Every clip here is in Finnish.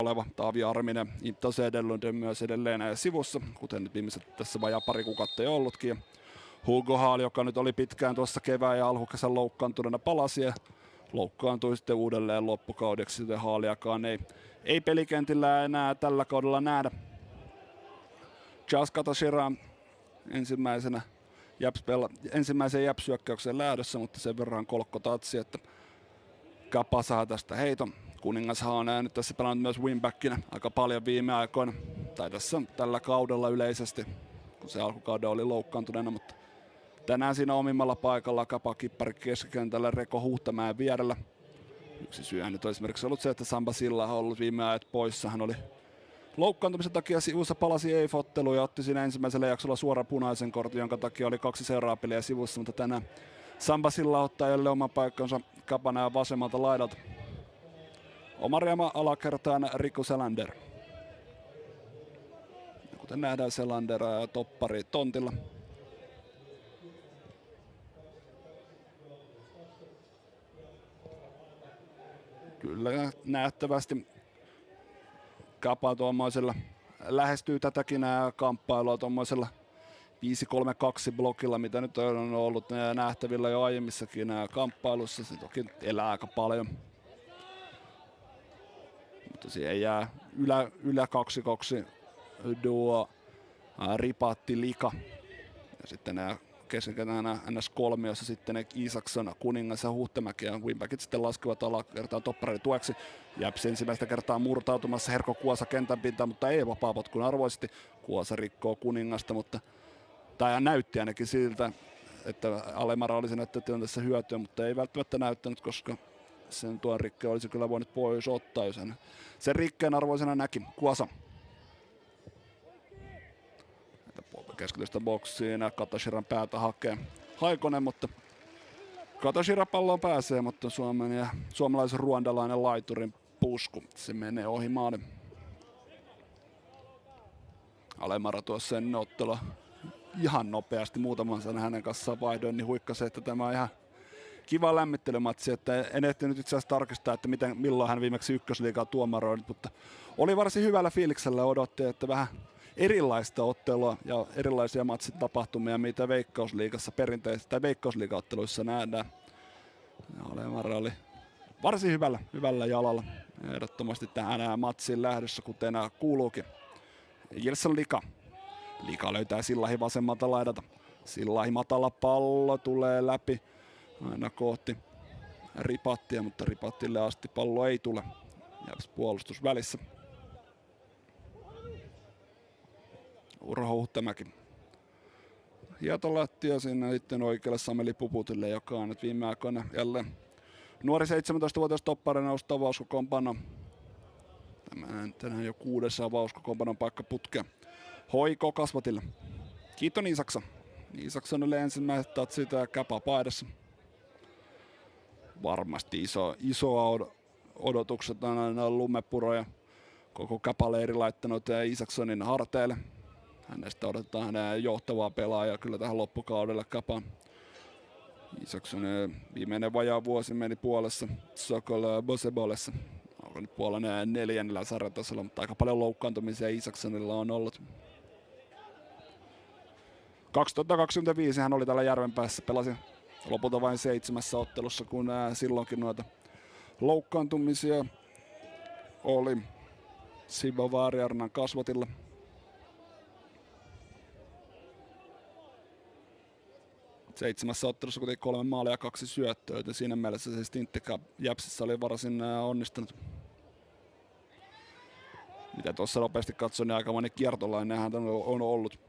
oleva Taavi Arminen, Intta Sedelund myös edelleen sivussa, kuten nyt viimeiset tässä vajaa pari kuukautta jo ollutkin. Ja Hugo Haal, joka nyt oli pitkään tuossa kevään ja alkukesän loukkaantuneena, palasi ja loukkaantui sitten uudelleen loppukaudeksi, joten Haaliakaan ei pelikentillä enää tällä kaudella nähdä. Charles Katashira ensimmäisen Japs-hyökkäyksen lähdössä, mutta sen verran kolkkotatsi, että Kapa saa tästä heiton. Kuningashan on nyt tässä pelannut myös wingbackinä aika paljon viime aikoina, tai tässä tällä kaudella yleisesti, kun se alkukauden oli loukkaantuneena, mutta tänään siinä omimmalla paikalla Kapa kippari keskikentällä Reko Huhtamäen vierellä. Yksi syy nyt on esimerkiksi ollut se, että Samba Silla on ollut viime ajat poissa. Hän oli loukkaantumisen takia sivussa, palasi EIF-otteluun ja otti siinä ensimmäisellä jaksolla suora punaisen kortin, jonka takia oli 2 seuraavaa peliä sivussa, mutta tänään Samba Silla ottaa jälleen oman paikkansa Kapanään vasemmalta laidalta. Omariama alakertaan Riku Selander. Ja kuten nähdään, Selander toppari tontilla. Kyllä nähtävästi Kapa tuommoisella lähestyy tätäkin kamppailua tuommoisella 5-3-2 blokilla, mitä nyt on ollut nähtävillä jo aiemmissakin kamppailussa. Se toki elää aika paljon. Mutta siihen jää ylä 2-2 duo Ripatti Lika. Ja sitten nämä keskikentänä NS3, jossa sitten Isaksson, Kuningas ja Huhtamäki ja wingbackit sitten laskevat alakertaan topparin tueksi. Japs ensimmäistä kertaa murtautumassa Herko Kuosa kentän pintaan, mutta ei vapaapotkun arvoisesti. Kuosa rikkoo Kuningasta, mutta tämä näytti ainakin siltä, että Alemara olisi näyttänyt tässä hyötyä, mutta ei välttämättä näyttänyt, koska sen tuon rikkeen olisi kyllä voinut pois ottaa, jos hän sen rikkeen arvoisena näki. Kuosa. Keskitystä boksiin, Katashiran päätä hakee Haikonen, mutta Katashira palloon pääsee, mutta Suomen ja suomalaisen ruandalainen laiturin pusku, se menee ohi maalin. Alemara tuossa ennen ottelua ihan nopeasti muutaman sanan hänen kanssaan vaihdoin, niin huikkasi, että tämä on ihan kiva lämmittelymatsi, että en ehtinyt itse asiassa tarkistaa, että milloin hän viimeksi ykkösliigaa tuomaroinut, mutta oli varsin hyvällä fiiliksellä, odotti, että vähän erilaista ottelua ja erilaisia matsitapahtumia, mitä Veikkausliigassa perinteisesti tai Veikkausliigaotteluissa nähdään. Alemara oli varsin hyvällä jalalla ehdottomasti tähän matsiin lähdössä, kuten kuuluukin. Gilson Lika. Lika löytää Sillahi vasemmalta laidalta. Sillahi matala pallo tulee läpi aina kohti Ripattia, mutta Ripattille asti pallo ei tule. Japs puolustus välissä. Urho Huhtamäki. Hietolattia sinne sitten oikealle Sameli Puputille, joka on nyt viime aikoina jälleen nuori 17-vuotias toppari nousta avauskokoonpano. Tänään jo 6. avauskokoonpanon paikka putkea. Hoiko Kasvatille. Kiiton Isaksa. Isaksonille ensimmäiset tatsit Kapa paidassa. Varmasti iso odotukset on Lummepuro ja koko Kapa-leiri laittanut Isaksonin harteille. Hänestä odotetaan johtavaa pelaajaa kyllä tähän loppukaudelle Kapaan. Isaksson viimeinen vajaa vuosi meni puolessa Sokol Bosebolessa. Onko nyt puolen 4. sarjatasolla, mutta aika paljon loukkaantumisia Isakssonilla on ollut. 2025 hän oli täällä Järvenpäässä, pelasi lopulta vain 7 ottelussa, kun silloinkin noita loukkaantumisia oli Sibo Vaariarnan Kasvatilla. Seitsemässä ottelussa kuitenkin 3 maalia ja 2 syöttöä, joten siinä mielessä se stintti Japsissa oli varsin onnistunut. Mitä tuossa nopeasti katsoin, niin aikamoinen kiertolainen hän on ollut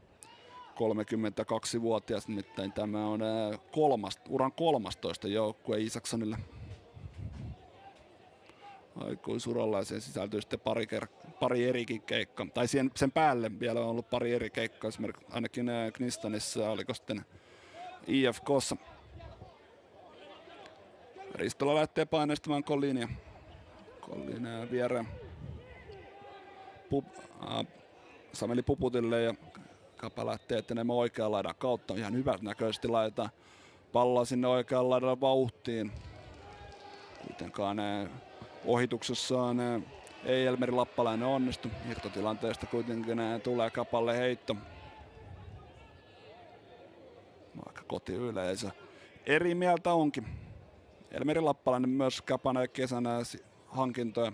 32-vuotias, nimittäin tämä on uran 13 joukkue Isaksonille. Aikuisuralla ja siihen sisältyy sitten pari erikin keikka. Tai sen päälle vielä on ollut pari eri keikkaa, esimerkiksi ainakin Knistanissa, oliko sitten IFK:ssa. Ristola lähtee paineistamaan Collinia viereen. Sameli Puputille ja Kapa lähtee etenemään oikean laidan kautta. Ihan hyvät näköisesti laitetaan palloa sinne oikean laidan vauhtiin. Kuitenkaan ohituksessaan Ei Elmeri Lappalainen onnistu. Irtotilanteesta kuitenkin tulee Kapalle heitto. Vaikka kotiyleisö eri mieltä onkin. Elmeri Lappalainen myös Kapan kesänä hankintoja.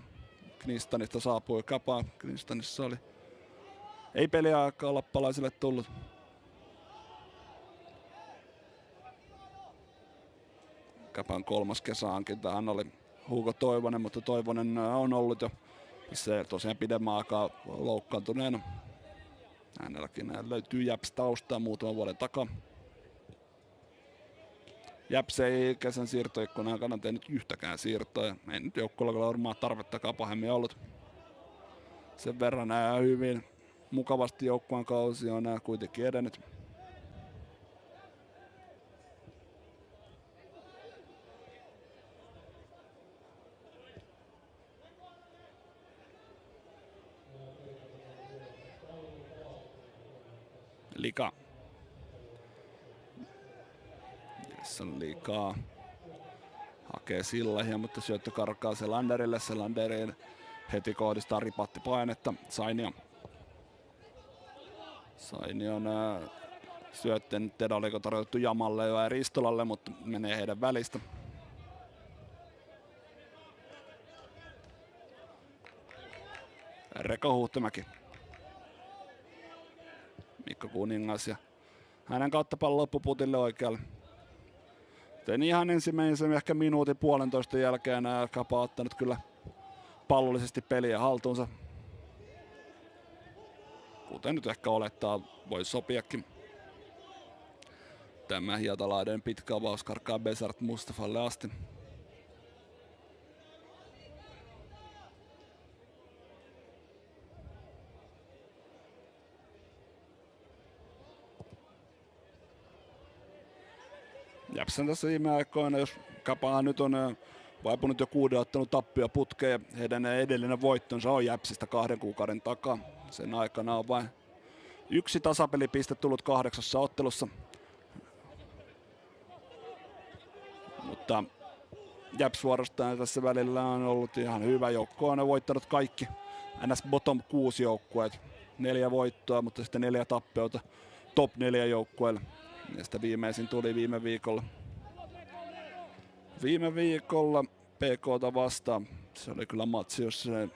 Knistanista saapui Kapaa. Knistanissa oli ei peliaikaa lappalaisille tullut. Kapan 3. kesähankintahan oli Hugo Toivonen, mutta Toivonen on ollut jo se tosiaan pidemmän aikaa loukkaantuneena. Hänelläkin löytyy Japs taustaa muutaman vuoden takaa. Japs ei kesän siirtoikkunan aikana tehnyt yhtäkään siirtoa. Ei nyt joukkueella varmaan tarvettakaan pahemmin ollut. Sen verran hyvin mukavasti joukkueen kausi on kuitenkin edennyt. Lika. Tässä on Likaa. Hakee Sillahia, mutta syöttö karkaa Selanderille. Selanderiin heti kohdistaa ripattipainetta. Sainio. Sainion syöttö nyt tiedä oliko tarjottu Jamalle vai Ristolalle, mutta menee heidän välistä. Reko Huhtamäki. Mikko Kuningas ja hänen kautta pallon loppuputille oikealle. Tein ihan ensimmäisen ehkä minuutin puolentoista jälkeen Kapa ottanut kyllä pallollisesti peliä haltuunsa. Kuten nyt ehkä olettaa, voi sopiakin. Tämä Hietalaiden pitkä avaus karkaa Besart Mustafalle asti. Japsen tässä viime aikoina, jos Kapaa nyt on vaipunut jo 6 ottanut tappio putkeen. Heidän edellinen voittonsa on Jäpsistä 2 kuukauden takaa. Sen aikana on vain 1 tasapelipiste tullut 8 ottelussa. Mutta Japs suorastaan tässä välillä on ollut ihan hyvä joukko. On voittanut kaikki NS Bottom 6 joukkueet. 4 voittoa, mutta sitten 4 tappiota top 4 joukkueelle. Näistä viimeisin tuli viime viikolla. Viime viikolla PK:ta vastaan. Se oli kyllä matsi, jos se...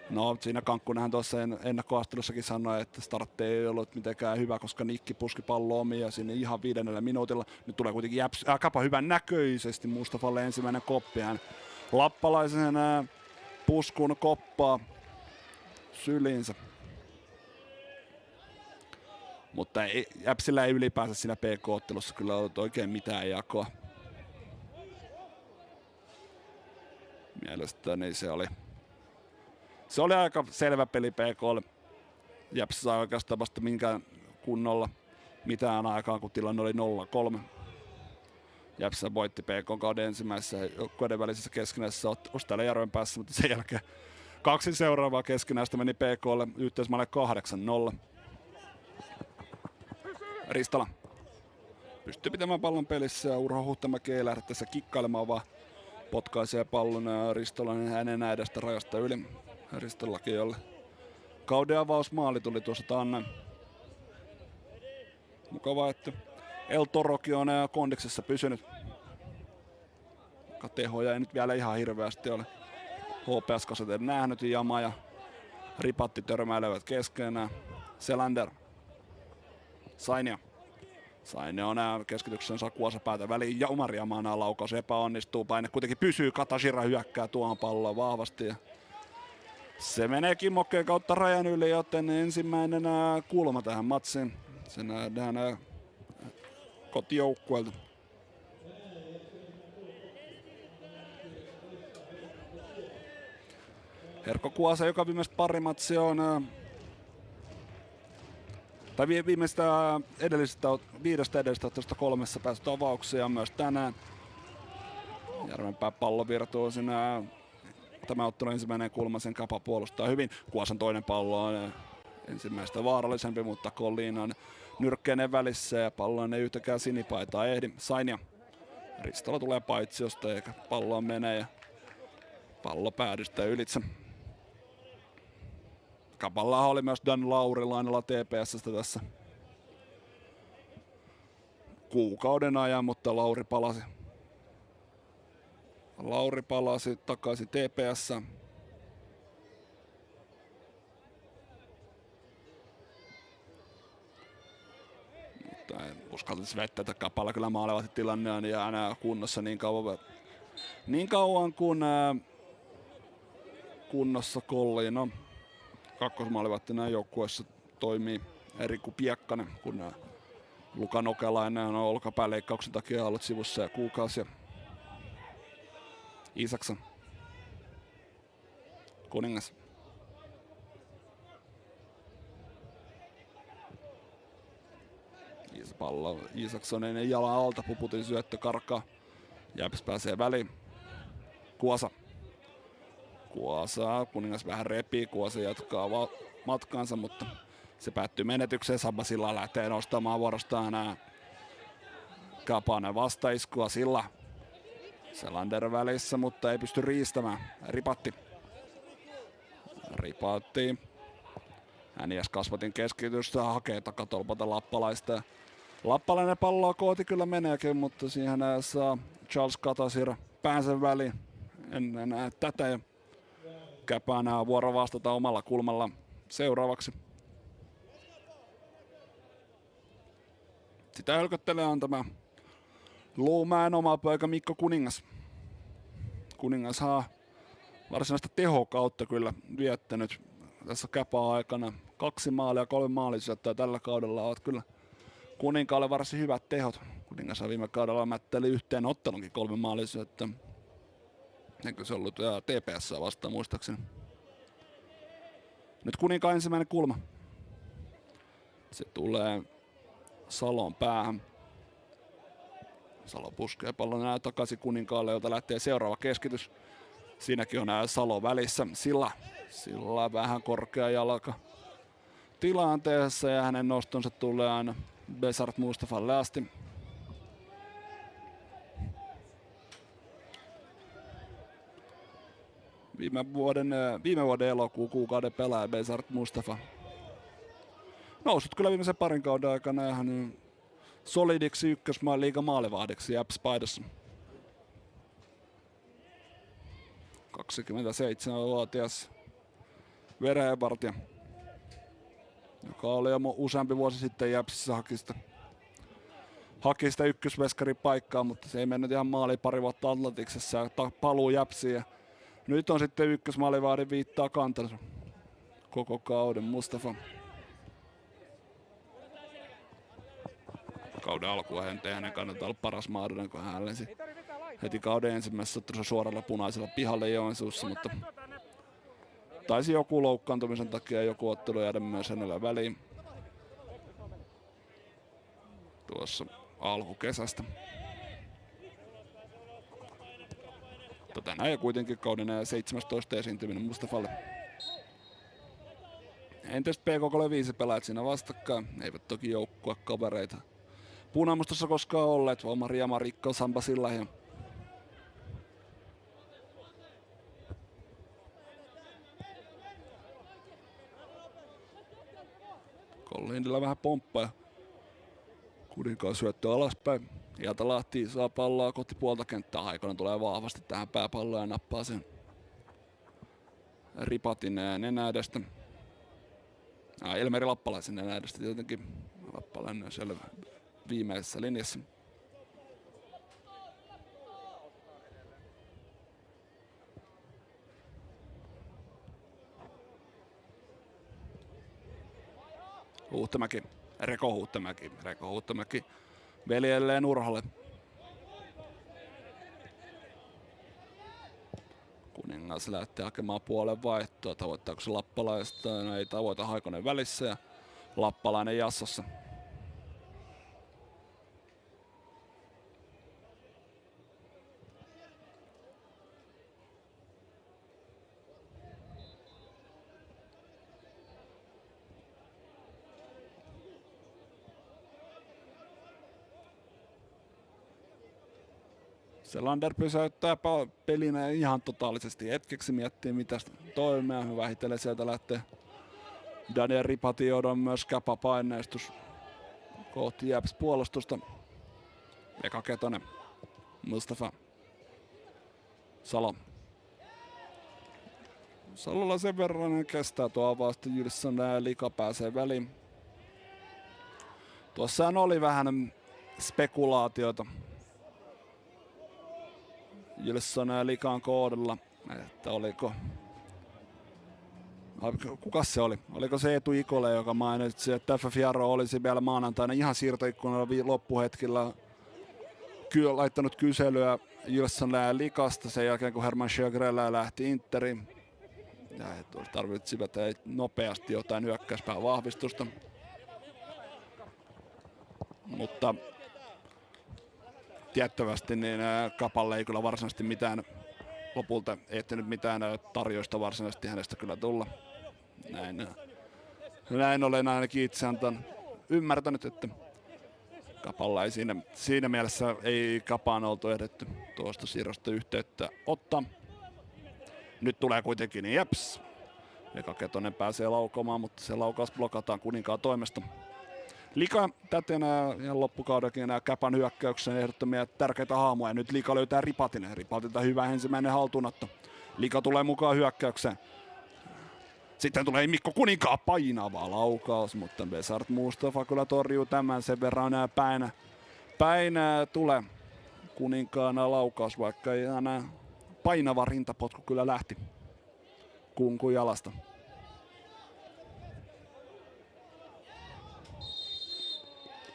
No siinä Kankkunenhan tuossa ennakkoastelussakin sanoi, että startti ei ollut mitenkään hyvä, koska Nikki puski pallo omia sinne ihan 5. minuutilla. Nyt tulee kuitenkin Kapa hyvän näköisesti Mustafalle ensimmäinen koppi. Hän lappalaisen puskun koppaa syliinsä. Mutta Jäpsillä ei ylipäänsä siinä PK-ottelussa kyllä ollut oikein mitään jakoa. Mielestäni se oli aika selvä peli PK:lle. Japs sai oikeastaan vasta minkään kunnolla mitään aikaan, kun tilanne oli 0-3. Japs voitti PK kauden ensimmäisessä joukkueiden välisessä keskinäisessä ottelussa Järven päässä, mutta sen jälkeen 2 seuraavaa keskinäistä meni PK:lle yhteismaalle 8-0. Ristola pystyy pitämään pallon pelissä ja Urho Huhtamäki ei lähde tässä kikkailemaan, vaan potkaisee pallon ja Ristolainen hänen äidestä rajasta yli. Ristolakin, jolle kauden avausmaali tuli tuossa taannoin. Mukavaa, että El Torokin on kondiksessa pysynyt. Tehoja ei nyt vielä ihan hirveästi ole. HPS-kaseteen nähnyt Jama ja Ripatti törmäilevät keskenään. Selander. Sainio. Sainio on keskityksen Sakuasa päätä väliin ja Umar Jamanaa laukaus epäonnistuu. Paine kuitenkin pysyy, Katashira hyökkää tuohon palloon vahvasti. Ja se menee kimmokkeen kautta rajan yli, joten ensimmäinen kulma tähän matsiin. Se nähdään kotijoukkueelta. Herkko Kuasa, joka viimeistä parimatsia on... Tai viimeistä viidestä edellisestä ottelusta 3 päässyt avauksia myös tänään. Järvenpää pallovirtuosina. Tämä ottelu ensimmäinen kulma, sen Kapa puolustaa hyvin. Kuosan toinen pallo on ensimmäistä vaarallisempi, mutta Collin on nyrkkeinen välissä ja pallon ei yhtäkään sinipaitaa ehdi. Sainio. Ristola tulee paitsiosta eikä palloon menee ja pallo päädystä ylitse. Kapalla oli myös Dan Laurilainella TPS:stä tässä kuukauden ajan, mutta Lauri palasi takaisin TPS:ään. Mutta en uskaltaisi vettä, että Kapalla kyllä maalevasti tilanne on ja enää kunnossa niin kauan kuin kunnossa Collino. Kakkosmaalivahtina joukkueessa toimii Eriku Piekkanen, kun Luka Nokelainen on olkapääleikkauksen takia ollut sivussa ja kuukausia. Isakson. Kuningas. Pallo Isaksonen jalan alta, Puputin syöttö karkaa. Jäps pääsee väliin. Kuosa. Kuningas vähän repii, Kuosa jatkaa matkaansa, mutta se päättyy menetykseen. Sabasilla lähtee nostamaan vuorostaan Kapanen vastaiskua Silla. Selander välissä, mutta ei pysty riistämään. Ripatti. Häniäs Kasvatin keskitystä, hakee takatolpalta Lappalaista. Lappalainen palloa kooti kyllä meneekin, mutta siihen saa Charles Katasir päänsä väliin. En näe tätä ja Käpänä vuoro vastata omalla kulmalla seuraavaksi. Sitä hölköttelee on tämä Luumäen oma poika Mikko Kuningas. Kuningas on varsinaista tehokautta kyllä viettänyt tässä Käpä-aikana. 2 maalia, 3 maalisyöttöä tällä kaudella ovat kyllä Kuninkaalle varsin hyvät tehot. Kuningas viime kaudella mättäili yhteen ottelunkin 3 maalisyöttöä. Eikö se ollut TPS vastaan muistaakseni. Nyt Kuninkaan ensimmäinen kulma. Se tulee Salon päähän. Salo puskee pallon takaisin Kuninkaalle, jolta lähtee seuraava keskitys. Siinäkin on Salo välissä. Silla vähän korkea jalka tilanteessa ja hänen nostonsa tulee aina Besart Mustafan asti. Viime vuoden elokuun kuukauden pelaaja Besart Mustafa. Noussut kyllä viimeisen parin kauden aikana ihan solidiksi ykkösliigan maalivahdiksi Jäps-paidassa. 27-vuotias verenvartija, joka oli jo useampi vuosi sitten Jäpsissä haki sitä ykkösveskarin paikkaa, mutta se ei mennyt ihan maaliin pari vuotta Atlantiksessa ja paluu Jäpsiin. Nyt on sitten ykkösmaalivahdin viittaa kantansa koko kauden Mustafa. Kauden alkuun hänen kannattaa olla paras mahdollinen, kun hän lensi heti kauden ensimmäisessä ottelussa suoralla punaisella pihalle Joensuussa, mutta taisi joku loukkaantumisen takia joku ottelu jäädä myös hänellä väliin tuossa alkukesästä. Tänään ja kuitenkin kauden 17 esiintyminen Mustafalle. Entäs PK 5 pelaajat siinä vastakkain? Eivät toki joukkua kavereita Punamustassa koskaan olleet, vaan Maria Marikko, Samba Sillahja. Collindilla vähän pomppaa. Kuninkaan syöttö alaspäin. Hietalahti saa palloa kohti puolta kenttää. Haikonen tulee vahvasti tähän pääpalloon ja nappaa sen Ripatin nenä edestä. Elmeri Lappalaisen nenä edestä tietenkin. Lappalainen on siellä viimeisessä linjassa. Reko Huhtamäki veljelleen Urholle. Kuningas lähtee hakemaan puolen vaihtoa. Tavoittaako se Lappalaista? No ei tavoita, Haikonen välissä ja Lappalainen jassossa. Selander pysäyttää pelinä ihan totaalisesti hetkeksi, miettii mitä toimea, vähitellen sieltä lähtee Daniel Ripatiodon myös käpäpaineistus kohti Jäps puolustusta. Eka Ketonen, Mustafa, Salo. Salolla sen verran kestää tuo avausta, Gilson Lika pääsee väliin. Tuossahan oli vähän spekulaatiota Gilson Likan kohdalla, että kuka se oli? Oliko se Eetu Ikola, joka mainitsi, että FF Jaro olisi vielä maanantaina ihan siirtoikkunalla loppuhetkellä laittanut kyselyä Gilson Likasta sen jälkeen, kun Herman Sjögrellä lähti Interiin. Ja he tarvitsivat nopeasti jotain hyökkäyspään vahvistusta. Mutta tiettävästi niin Kapalle ei kyllä varsinaisesti mitään lopulta ehtinyt mitään tarjoista varsinaisesti hänestä kyllä tulla. Näin olen ainakin itse ymmärtänyt, että Kapalla ei siinä mielessä ei Kapaan oltu ehditty tuosta siirrosta yhteyttä ottaa. Nyt tulee kuitenkin Jeps. Eka Ketonen pääsee laukomaan, mutta se laukaus blokataan Kuninkaan toimesta. Lika täten ja loppukaudenkin enää Käpän hyökkäyksen ehdottomia tärkeitä haamuja. Nyt Lika löytää Ripatin. Ripatilta hyvä ensimmäinen haltuunotto. Lika tulee mukaan hyökkäykseen. Sitten tulee Mikko Kuninkaan painava laukaus, mutta Besart Mustafa kyllä torjuu tämän sen verran päin tulee Kuninkaan laukaus, vaikka ei enää painava rintapotku kyllä lähti Kunkun jalasta.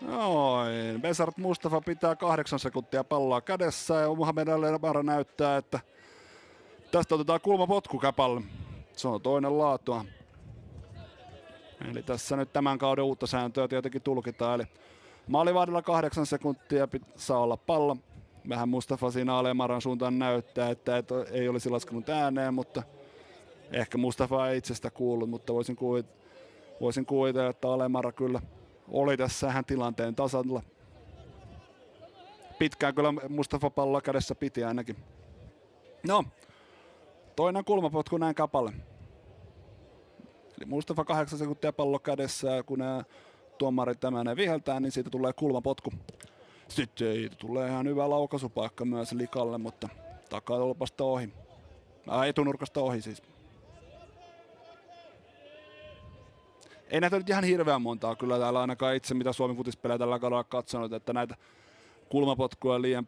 Noin. Besart Mustafa pitää 8 sekuntia palloa kädessä ja Muhammed El-Bara näyttää, että tästä otetaan kulmapotku Käpalle. Se on toinen laatua. Eli tässä nyt tämän kauden uutta sääntöä tietenkin tulkitaan. Eli maalivahdilla 8 sekuntia saa olla pallo. Vähän Mustafa siinä Alemaran suuntaan näyttää, että ei olisi laskenut ääneen, mutta ehkä Mustafa ei itsestä kuullut, mutta voisin kuvitella, että Alemara kyllä oli tässä vähän tilanteen tasalla. Pitkään kyllä Mustafa palloa kädessä piti ainakin. No, toinen kulmapotku näin Kapalle. Eli Mustafa 8 sekuntia pallo kädessä ja kun tuomari tämän viheltää, niin siitä tulee kulmapotku. Sitten tulee ihan hyvä laukaisupaikka myös Likalle, mutta takatolpasta ohi. Etunurkasta ohi siis. Ei näitä nyt ihan hirveän montaa kyllä täällä ainakaan itse, mitä Suomi futispelejä tällä kaudella katsonut, että näitä kulmapotkuja liian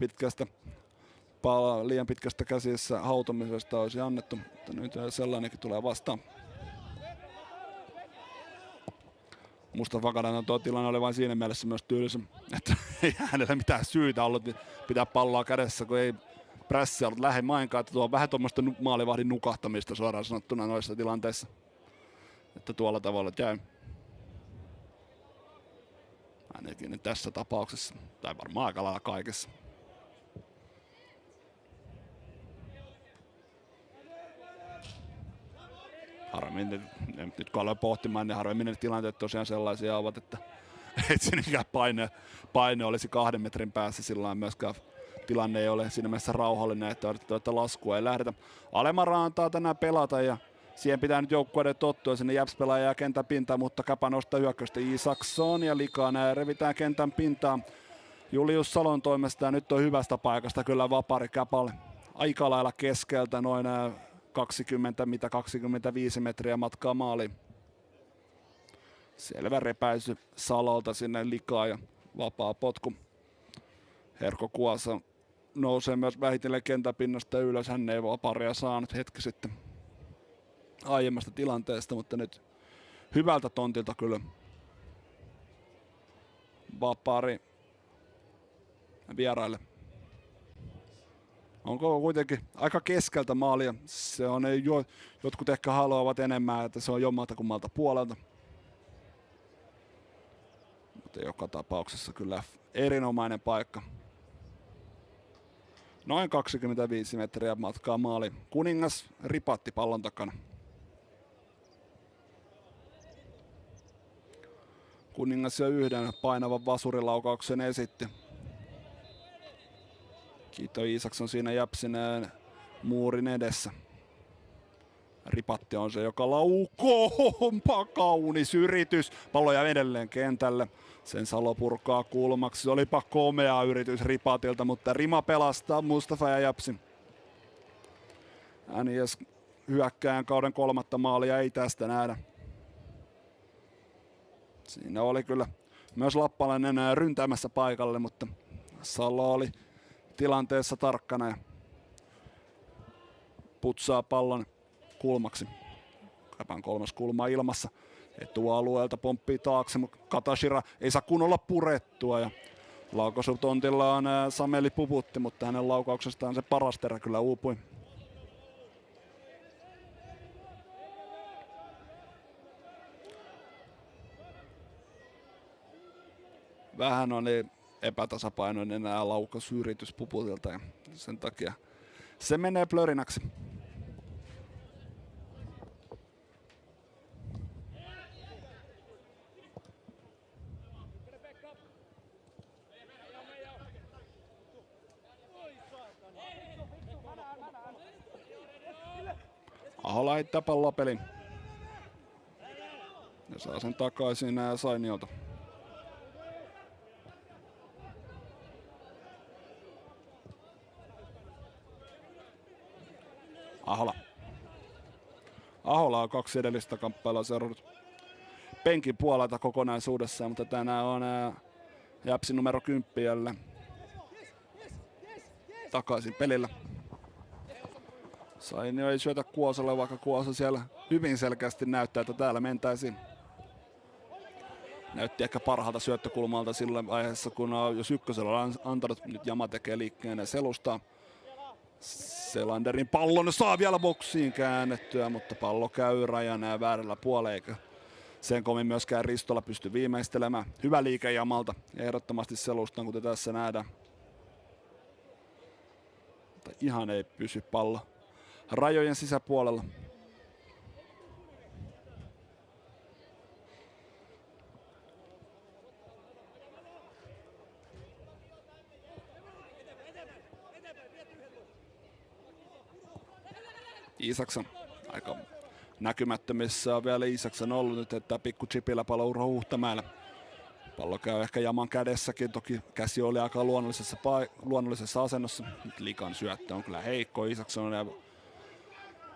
pitkästä käsissä hautomisesta olisi annettu, mutta nyt sellainenkin tulee vastaan. Mustafa Kadanan tuo tilanne oli vain siinä mielessä myös tylsä, että ei hänellä mitään syytä ollut pitää palloa kädessä, kun ei prässiä ollut lähemainkaan, että tuo on vähän tuommoista maalivahdin nukahtamista suoraan sanottuna noissa tilanteissa. Että tuolla tavalla käy. Ainakin tässä tapauksessa, tai varmaan aika lailla kaikessa. Harvemmin, nyt kun aloin pohtimaan, niin harvemmin ne tilanteet tosiaan sellaisia ovat, että siinä paine olisi 2 metrin päässä, silloin myöskään tilanne ei ole siinä mielessä rauhallinen, että laskua ei lähdetä. Alemara antaa tänään pelata ja siihen pitää nyt joukkueiden tottua, sinne Japs-pelaaja jää kentän pintaan, mutta Kapa nostaa hyökkäystä Isaksson ja Likaan revitään kentän pintaan Julius Salon toimesta ja nyt on hyvästä paikasta kyllä vapari Kapalle. Aika lailla keskeltä noin 25 metriä matkaa maaliin. Selvä repäisy Salolta sinne Likaan ja vapaa potku. Herko Kuosa nousee myös vähitellen kentän pinnasta ylös, hän ei vaparia saanut hetki sitten aiemmasta tilanteesta, mutta nyt hyvältä tontilta kyllä vapari vieraille. Onko kuitenkin aika keskeltä maalia. Se on, jotkut ehkä haluavat enemmän, että se on jommalta kummalta puolelta. Mutta joka tapauksessa kyllä erinomainen paikka. Noin 25 metriä matkaa maali. Kuningas ripatti pallon takana. Kuningas jo yhden painavan vasurilaukauksen esitti. Kiito Isaksson siinä Japsin muurin edessä. Ripatti on se, joka laukoo. Onpa kaunis yritys. Pallo jää edelleen kentälle. Sen Salo purkaa kulmaksi. Se olipa komea yritys Ripatilta, mutta rima pelastaa Mustafa ja Japsi. NIS hyökkääjän kauden 3. maalia ei tästä nähdä. Siinä oli kyllä myös lappalainen ryntäämässä paikalle, mutta Salo oli tilanteessa tarkkana ja putsaa pallon kulmaksi. Kapan 3. kulma ilmassa. Etualueelta pomppii taakse, mutta Katashira ei saa kunnolla purettua. Ja laukaisutontilla on Sameli Puputti, mutta hänen laukauksestaan se paras terä kyllä uupui. Vähän oli epätasapainoinen nämä laukausyritys Puputilta ja sen takia se menee plörinäksi. Aho laittaa palloa peliin. Ja saa sen takaisin Sainiolta. Ahola. Ahola on 2 edellistä kamppailua seurannut penkin puolelta kokonaisuudessaan, mutta tänään on Japsin numero 10 jälleen takaisin pelillä. Sainio ei syötä Kuosalle, vaikka Kuosa siellä hyvin selkeästi näyttää, että täällä mentäisiin. Näytti ehkä parhaalta syöttökulmalta sillä vaiheessa, kun jos ykkösellä on antanut. Nyt Jama tekee liikkeen ja selustaa. Selanderin pallon saa vielä boksiin käännettyä, mutta pallo käy rajan väärällä puolella, eikä sen komin myöskään Ristola pysty viimeistelemään. Hyvä liike Jamalta, ehdottomasti selustaan, kuten tässä nähdään. Mutta ihan ei pysy pallo rajojen sisäpuolella. Isaksen aika näkymättömissä on vielä Isaksen ollut nyt, että pikku chipillä pallo Urho Huhtamäelle. Pallo käy ehkä Jaman kädessäkin, toki käsi oli aika luonnollisessa asennossa. Nyt Likan syöttö on kyllä heikko.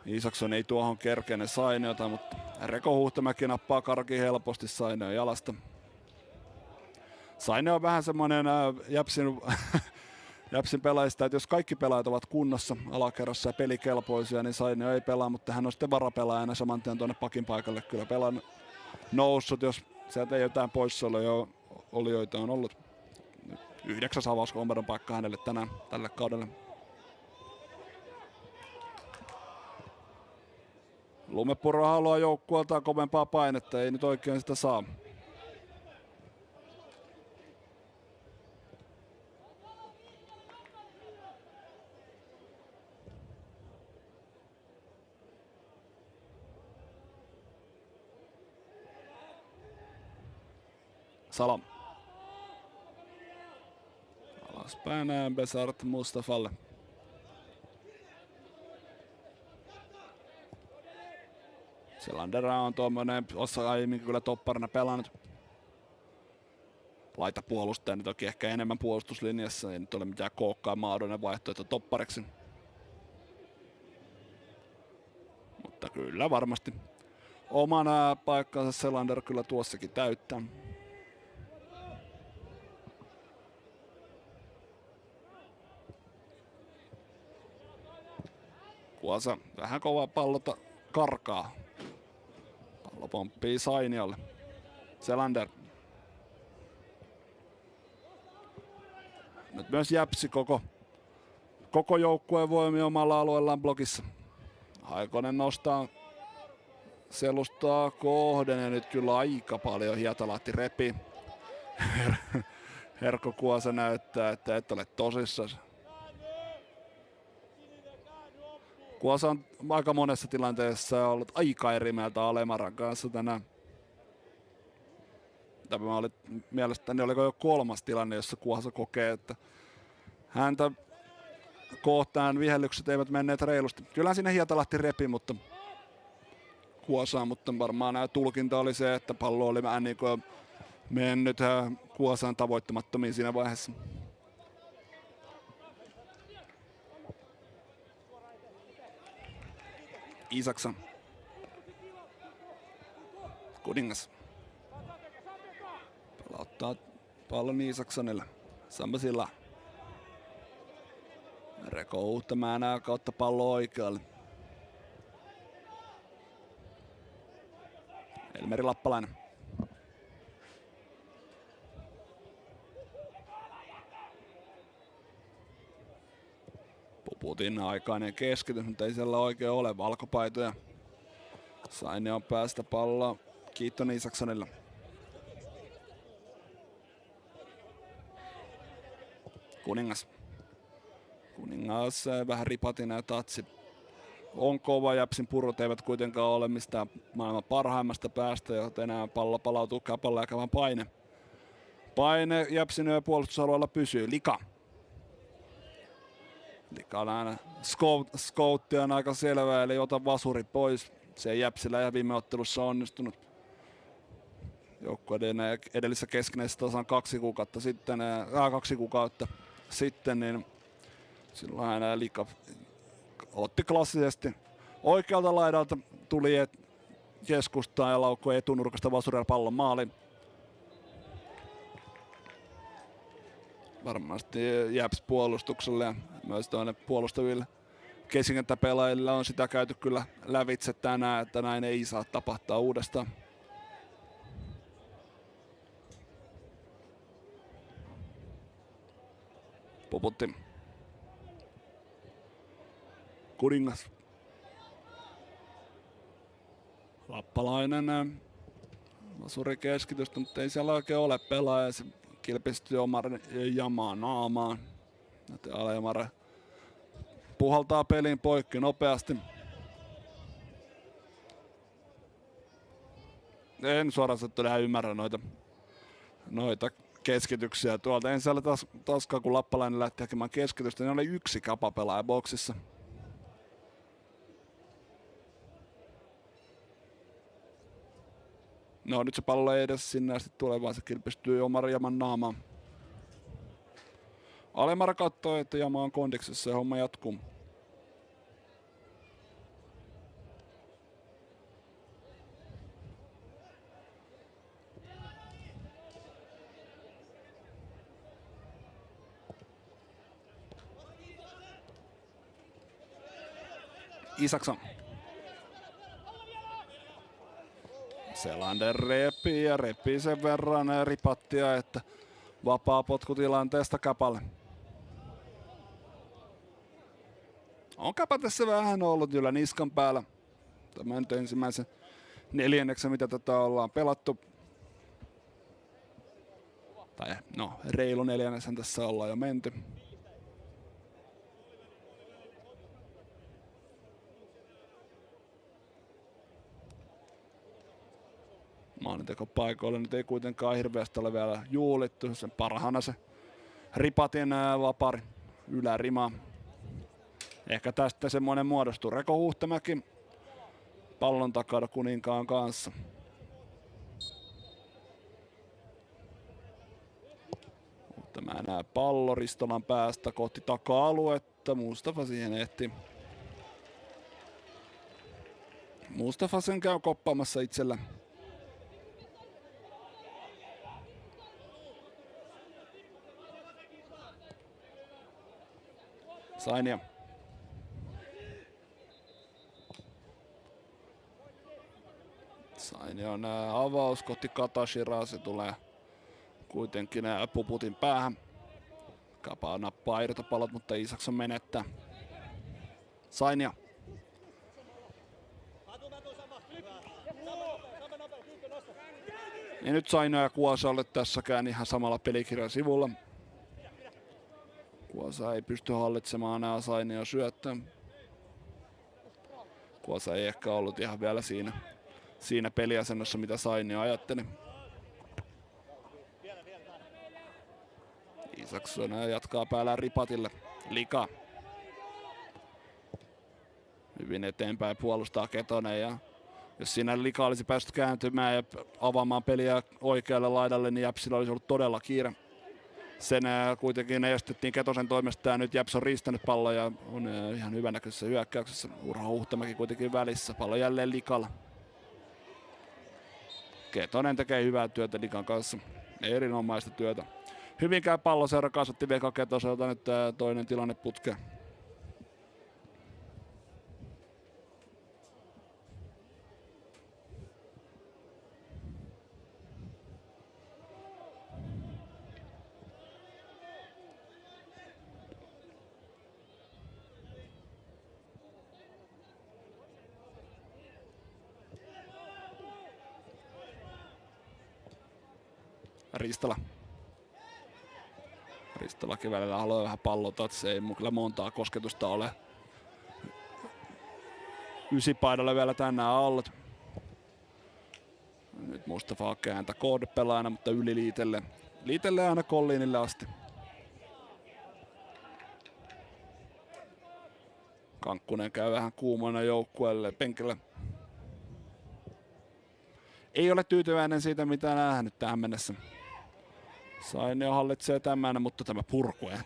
Isakson ei tuohon kerkene Sainiota, mutta Reko Huhtamäki nappaa karki helposti Sainion jalasta. Sainio on vähän semmoinen Japsin pelaajista, että jos kaikki pelaajat ovat kunnossa alakerrassa ja pelikelpoisia, niin Sainio ei pelaa, mutta hän on sitten varapelaajana saman tien tuonne pakin paikalle kyllä pelaan noussut, jos sieltä ei jotain poissaolijoita on ollut. 9. avauskomeron paikka hänelle tänään tälle kaudelle. Lumepuro haluaa joukkueeltaan kovempaa painetta, ei nyt oikein sitä saa. Salam. Alaspäin Besart Mustafalle. Selandera on tuommoinen, osa aiemmin kyllä topparina pelannut. Laita puolustaja, toki ehkä enemmän puolustuslinjassa, ei nyt ole mitään kookkaa mahdollinen vaihtoehto toppariksi. Mutta kyllä varmasti oman paikkansa Selander kyllä tuossakin täyttää. Kuosa vähän kovaa pallota karkaa. Pallo pomppii Sainiolle. Selander. Nyt myös Jäpsi koko joukkueen voimi omalla alueellaan blogissa. Haikonen nostaa selustaa kohden ja nyt kyllä aika paljon Hietalahti repii. Herkko Kuosa näyttää, että et ole tosissaan. Kuosa on aika monessa tilanteessa ollut aika eri mieltä Alemaran kanssa tänään. Tämä oli mielestäni oliko jo 3. tilanne, jossa Kuosa kokee, että häntä kohtaan vihellykset eivät menneet reilusti. Kyllähän sinne Hietalahti repi, mutta Kuosaa, mutta varmaan nämä tulkinta oli se, että pallo oli vähän niin kuin mennyt Kuosaan tavoittamattomiin siinä vaiheessa. Isaksson. Kuningas. Palauttaa pallon Isakssonille. Sambasilla. Reko Uuttamään kautta pallo oikealle. Elmeri Lappalainen. Puputin aikainen keskitys, mutta ei siellä oikein ole valkopaitoja. Saini on päästä palloa Kiitton Isakssonille. Kuningas. Kuningas vähän ripatinen ja tatsi. On kova, Jäpsin purut eivät kuitenkaan ole mistään maailman parhaimmasta päästä, joten enää pallo palautuu Kapalle ja käydään paine. Paine Jäpsin puolustusalueella pysyy. Lika. Lika on aina scoutti on aika selvä, eli ota vasuri pois. Se ei Jäpsillä ja viime ottelussa onnistunut. Joukkueiden edellisessä keskinäisessä tasan 2 kuukautta sitten, niin silloin Lika otti klassisesti oikealta laidalta, tuli keskustaan ja laukkoi etunurkasta vasurilla pallon maaliin. Varmasti Jäps puolustukselle ja myös tuonne puolustaville keskikenttäpelaajille on sitä käyty kyllä lävitse tänään, että näin ei saa tapahtua uudestaan. Puputti. Kuningas. Lappalainen. Vasuri keskitystä, mutta ei siellä oikein ole pelaaja. Se kilpistyy Omar Jamaa naamaan. Alejamare puhaltaa pelin poikki nopeasti. En suoraan sanottuna ymmärrä noita keskityksiä tuolta. En siellä taaskaan, kun Lappalainen lähti hakemaan keskitystä, niin oli 1 Kapa-pelaaja boksissa. No nyt se pallo ei edes sinne asti tule, vaan se kilpistyy Omar Jaman naamaan. Alemara katsoo, että Jama on kondiksessa ja homma jatkuu. Isaksson. Selander repii sen verran ripattia, että vapaa potkutilanteesta Kapalle. On Kapa tässä vähän ollut kyllä niskan päällä. Tämä nyt ensimmäisen 4. mitä tätä ollaan pelattu. Tai no, reilu 4. tässä ollaan jo menty. Maalintekopaikoille nyt ei kuitenkaan hirveästi ole vielä juulittu. Sen parhaana se ripatin vapari ylärima. Ehkä tästä semmoinen muodostuu. Reko Huhtamäki pallon takana Kuninkaan kanssa. Tämä enää pallo Ristolan päästä kohti taka-aluetta. Mustafa siihen ehti. Mustafa sen käy koppaamassa itsellä. Sainia. Sainia on avaus kohti Katashiraa. Se tulee kuitenkin Puputin päähän. Kapa nappaa irtopallot, mutta Isaksson menettää. Sainia. Ja nyt Sainia ja Kuosa ole tässäkään ihan samalla pelikirjan sivulla. Kuosa ei pysty hallitsemaan enää Sainia syöttöä. Kuosa ei ehkä ollut ihan vielä siinä peliasennossa, mitä Sainia ajatteli. Isaksson jatkaa päällä ripatille. Lika. Hyvin eteenpäin puolustaa Ketonen ja Jos siinä Lika olisi päässyt kääntymään ja avaamaan peliä oikealle laidalle, niin Jäpsillä olisi ollut todella kiire. Sen kuitenkin estettiin Ketosen toimesta ja nyt Jäps on riistänyt pallon ja on ihan hyvänäköisessä hyökkäyksessä. Urho Huhtamäki kuitenkin välissä. Pallo jälleen Likalla. Ketonen tekee hyvää työtä Likan kanssa. Erinomaista työtä. Hyvinkään Palloseura kasvatti Veka Ketoselta nyt toinen tilanne putkeen. Ristolakin välillä haluaa vähän pallota, että se ei kyllä montaa kosketusta ole. Ysipaidalle vielä tänään ollut. Nyt Mustafa kääntä koodepelaajana, mutta yli Liitelle. Liitelle aina Collinille asti. Kankkunen käy vähän kuumana joukkueelle penkillä. Ei ole tyytyväinen siitä, mitä nähnyt tähän mennessä. Sainio hallitsee tämän, mutta tämä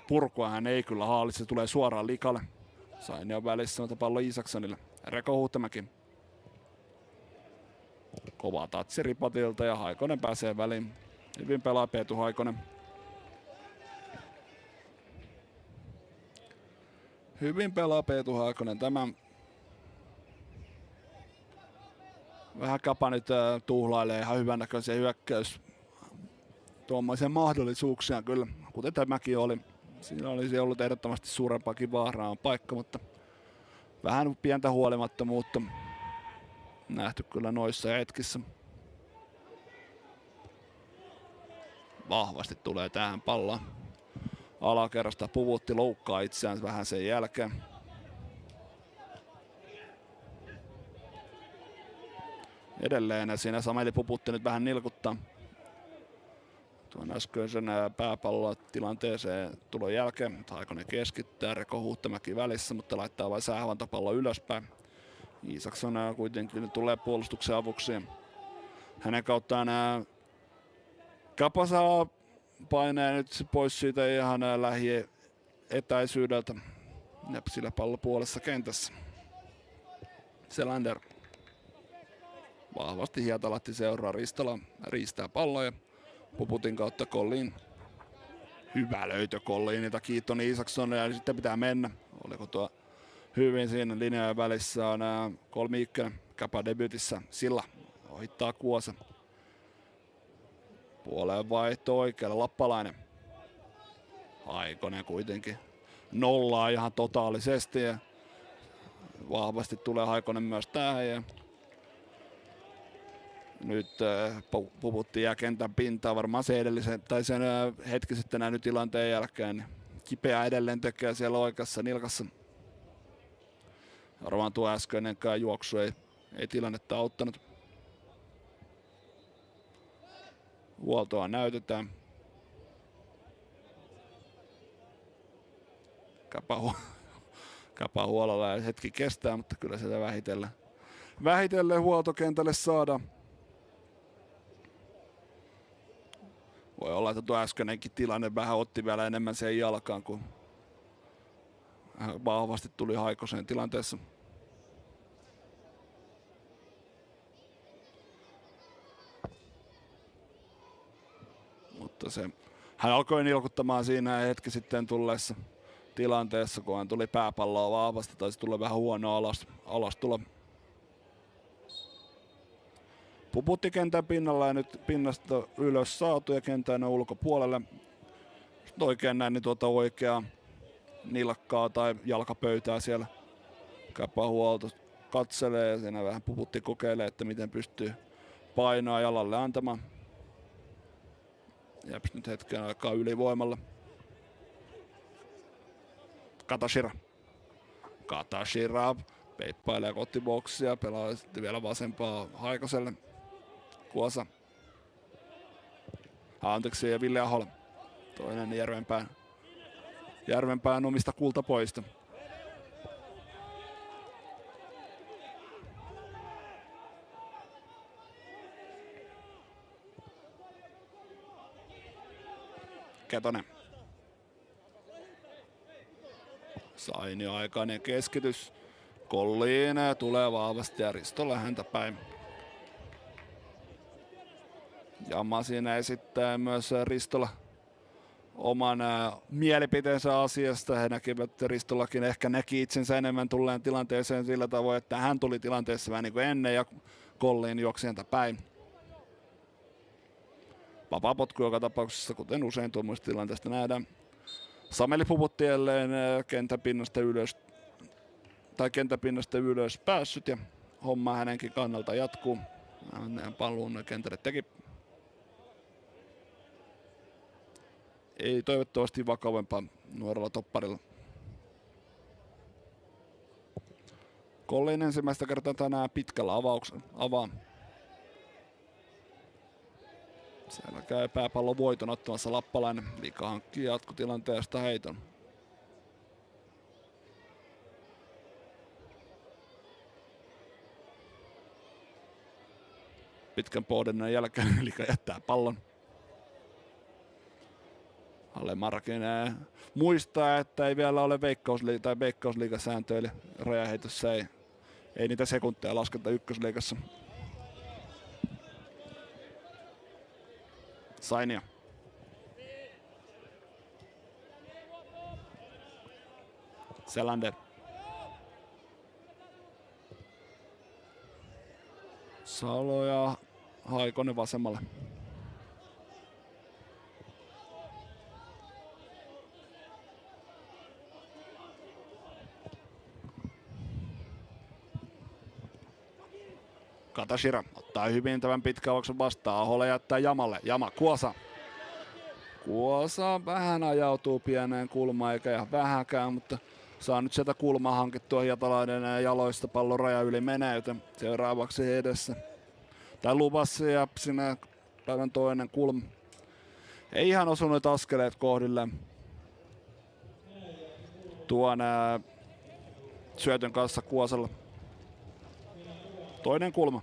purkua hän ei kyllä hallitse. Tulee suoraan Likalle. Sainio välissä, mutta pallo Isaksonille. Reko Huhtamäki. Kova tatsi Ripatilta ja Haikonen pääsee väliin. Hyvin pelaa Peetu Haikonen. Hyvin pelaa Peetu Haikonen. Tämä vähän Kapa nyt tuhlailee ihan hyvännäköisiä hyökkäys tuommoisia mahdollisuuksia kyllä, kuten tämäkin oli. Siinä olisi ollut ehdottomasti suurempaakin vaaraa paikka, mutta vähän pientä huolimattomuutta nähty kyllä noissa hetkissä. Vahvasti tulee tähän palloon. Alakerrasta Puvutti loukkaa itseään vähän sen jälkeen. Edelleen siinä Sameli Puputti nyt vähän nilkuttaa. Tuon äskeisen pääpalloa tilanteeseen tulon jälkeen. Haikonen keskittää, Reko Huhtamäki välissä, mutta laittaa vain säähavantapallo ylöspäin. Isaksson kuitenkin tulee puolustuksen avuksi. Hänen kauttaan Kapa saa paineen nyt pois siitä ihan lähietäisyydeltä. Nepsillä pallo puolessa kentässä. Selander. Vahvasti Hietalahti seuraa, Ristola riistää palloja. Puputin kautta Collin. Hyvä löytö Collinilta, Kiittoni Isaksson ja sitten pitää mennä. Oliko tuo hyvin siinä linjojen välissä on Kolmi-Ykkönen. Kapa debyytissä Silla ohittaa Kuosa. Puoleen vaihto oikealle Lappalainen. Haikonen kuitenkin nollaa ihan totaalisesti ja vahvasti tulee Haikonen myös tähän. Ja nyt Puputti jää kentän pintaan varmaan se edellisen tai sen hetki sitten nähnyt tilanteen jälkeen. Niin kipeä edelleen tekee siellä oikeassa nilkassa. Varmaan tuo äskeinenkään juoksu ei tilannetta auttanut. Huoltoa näytetään. Kapa huolella ja hetki kestää, mutta kyllä sitä vähitellen huoltokentälle saadaan. Voi olla, että tuo äskeinenkin tilanne vähän otti vielä enemmän sen jalkaan, kun vahvasti tuli Haikoseen tilanteessa. Mutta hän alkoi nilkuttamaan siinä hetki sitten tulleessa tilanteessa, kun hän tuli pääpalloa vahvasti, taisi tulla vähän huono alastulo. Puputti kentän pinnalla ja nyt pinnasta ylös saatu ja kentän ulkopuolelle. Sitten oikein näin niin tuota oikeaa nilkkaa tai jalkapöytää siellä. Kapa huolto katselee ja siinä vähän Puputti kokeilee, että miten pystyy painoa jalalle antamaan. Jeps nyt hetken aikaa ylivoimalla. Katashira peippailee kotiboksia, pelaa sitten vielä vasempaa Haikoselle. Kuosa. Anteeksi ja Ville Ahola. Toinen Järvenpään omista kultapoista. Ketonen. Sainio aikainen keskitys. Kolliin tulee vahvasti ja Ristola häntä päin. Jama siinä esittää myös Ristola oman mielipiteensä asiasta. He näkivät, että Ristolakin ehkä näki itsensä enemmän tulleen tilanteeseen sillä tavoin, että hän tuli tilanteessa vähän niin kuin ennen ja Kolliin juoksi häntä päin. Vapaa potku joka tapauksessa, kuten usein tuommoista tilanteesta nähdään. Sameli puputti jälleen kentäpinnasta ylös päässyt ja homma hänenkin kannalta jatkuu. Paluun kentälle teki. Ei toivottavasti vakavempaa nuorella topparilla. Collin ensimmäistä kertaa tänään pitkällä avaa. Siellä käy pääpallon voiton ottamassa Lappalainen. Liika hankkii jatkotilanteesta heiton. Pitkän pohdinnan jälkeen Liika jättää pallon. Halle Markin muistaa, että ei vielä ole veikkausliigasääntö, eli rajaheitossa ei niitä sekunteja lasketa ykkösliigassa. Sainio. Selander. Salo ja Haikonen vasemmalle. Katashira ottaa hyvin tämän pitkäauksen vastaan. Aholle jättää Jamalle. Jama, Kuosa. Kuosa vähän ajautuu pieneen kulmaan, eikä ihan vähäkään, mutta saa nyt sieltä kulmaa hankittua Hietalainen jaloista. Pallon raja yli menee, joten seuraavaksi edessä. Tai luvassa ja sinä päivän toinen kulma. Ei ihan osunut askeleet kohdille tuon syötön kanssa Kuosalla. Toinen kulma.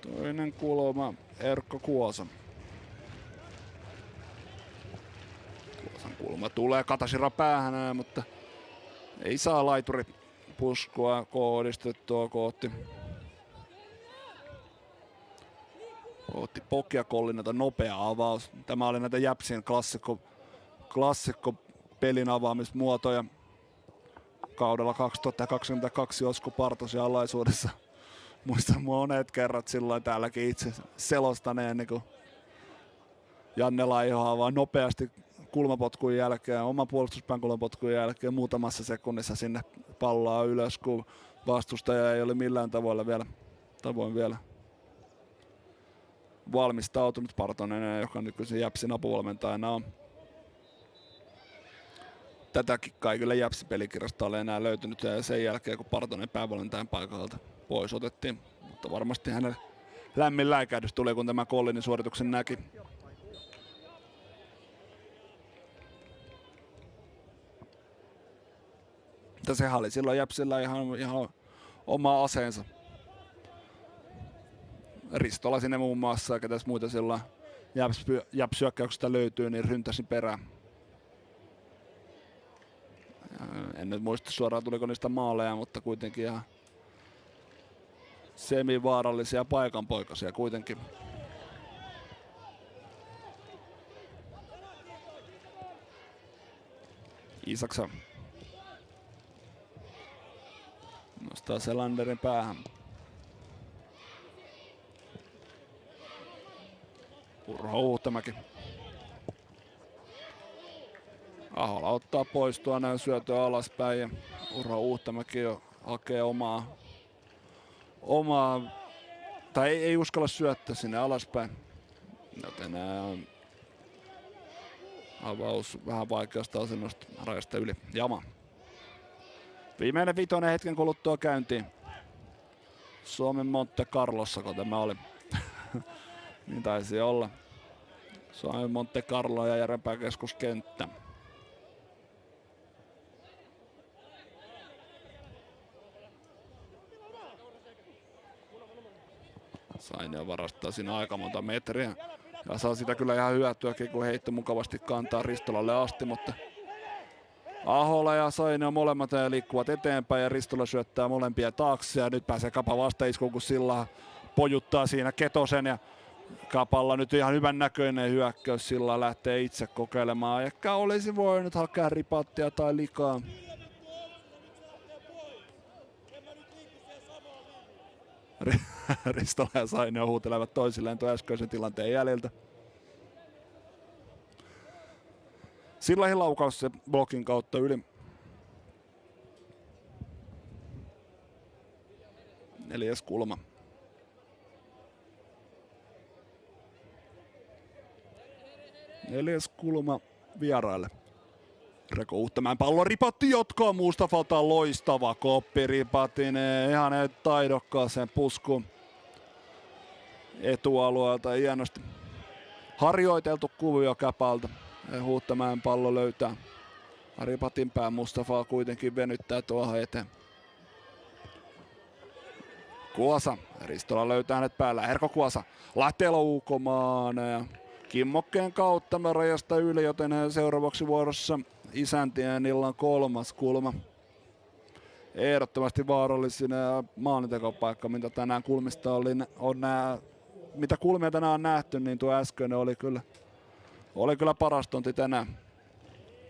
Toinen kulma, Erkko Kuosa. Kuosan kulma tulee Katashira päähän, mutta ei saa laituri puskua kohdistettua kohti Pokia Kollinata. Nopea avaus. Tämä oli näitä Jäpsin klassikko pelin avaamismuotoja kaudella 2022 Osku Partosen alaisuudessa. Muistan monet kerrat silloin täälläkin itse selostaneen niin kuin Janne Laiho vaan nopeasti kulmapotkun jälkeen, oman puolustuspään kulmapotkun jälkeen muutamassa sekunnissa sinne palloa ylös, kun vastustaja ei ole millään tavoin vielä valmistautunut. Partonen, joka nykyisin Jäpsin apuvalmentajana on. Tätäkin kai kyllä Jäpsin pelikirjasta ole enää löytynyt sen jälkeen, kun Partonen päävalmentajan paikalta pois otettiin. Mutta varmasti hänelle lämmin läikähdys tuli, kun tämä Collinin suorituksen näki. Mutta sehän oli silloin Jäpsillä ihan oma aseensa. Ristola sinne muun muassa, ja ketäs muita silloin Jäps-hyökkäyksestä löytyy, niin ryntäsin perään. En nyt muista suoraan tuliko niistä maaleja, mutta kuitenkin ihan semivaarallisia paikanpoikasia kuitenkin. Isaksen nostaa Selanderin päähän. Urho Huhtamäki. Ahola ottaa pois tuonne syötöä alaspäin ja Urho Huhtamäki jo hakee omaa tai ei uskalla syöttää sinne alaspäin. Joten avaus vähän vaikeasta asennosta rajasta yli. Jama. Viimeinen vitonen hetken kuluttua käyntiin. Suomen Monte Carlossako tämä oli? Niin taisi olla. Suomen Monte Carlo ja Järvenpää keskuskenttä. Sainio varastaa siinä aika monta metriä. Ja saa sitä kyllä ihan hyötyäkin, kun heitto mukavasti kantaa Ristolalle asti, mutta Ahola ja Sainio molemmat liikkuvat eteenpäin ja Ristola syöttää molempia taakse ja nyt pääsee Kapa vastaiskuun, kun Silla pojuttaa siinä Ketosen ja Kapalla nyt ihan hyvän näköinen hyökkäys, Silla lähtee itse kokeilemaan. Ehkä olisi voinut hakea ripattia tai likaa. Ristola ja Sainio huutelevat toisilleen tuon äskeisen tilanteen jäljiltä. Sillahin laukaus se blokin kautta yli. 4. kulma. 4. kulma vieraille. Reko Huhtamäen pallo Ripatti jatkaa Mustafalta loistava koppi Ripatinen. Ihan taidokkaaseen puskuun etualueelta hienosti harjoiteltu kuvio Käpältä. Huhtamäen pallo löytää Ripatin pää, Mustafa kuitenkin venyttää tuohon eteen. Kuosa, Ristola löytää hänet päällä, Erko Kuosa lähtee laukomaan ja kimmokkeen kautta rajasta yli, joten seuraavaksi vuorossa isäntien illan 3. kulma. Ehdottomasti vaarallisin maalintekopaikka, mitä tänään kulmista mitä kulmia tänään on nähty, niin tuo äskeinen oli kyllä paras tonti tänään.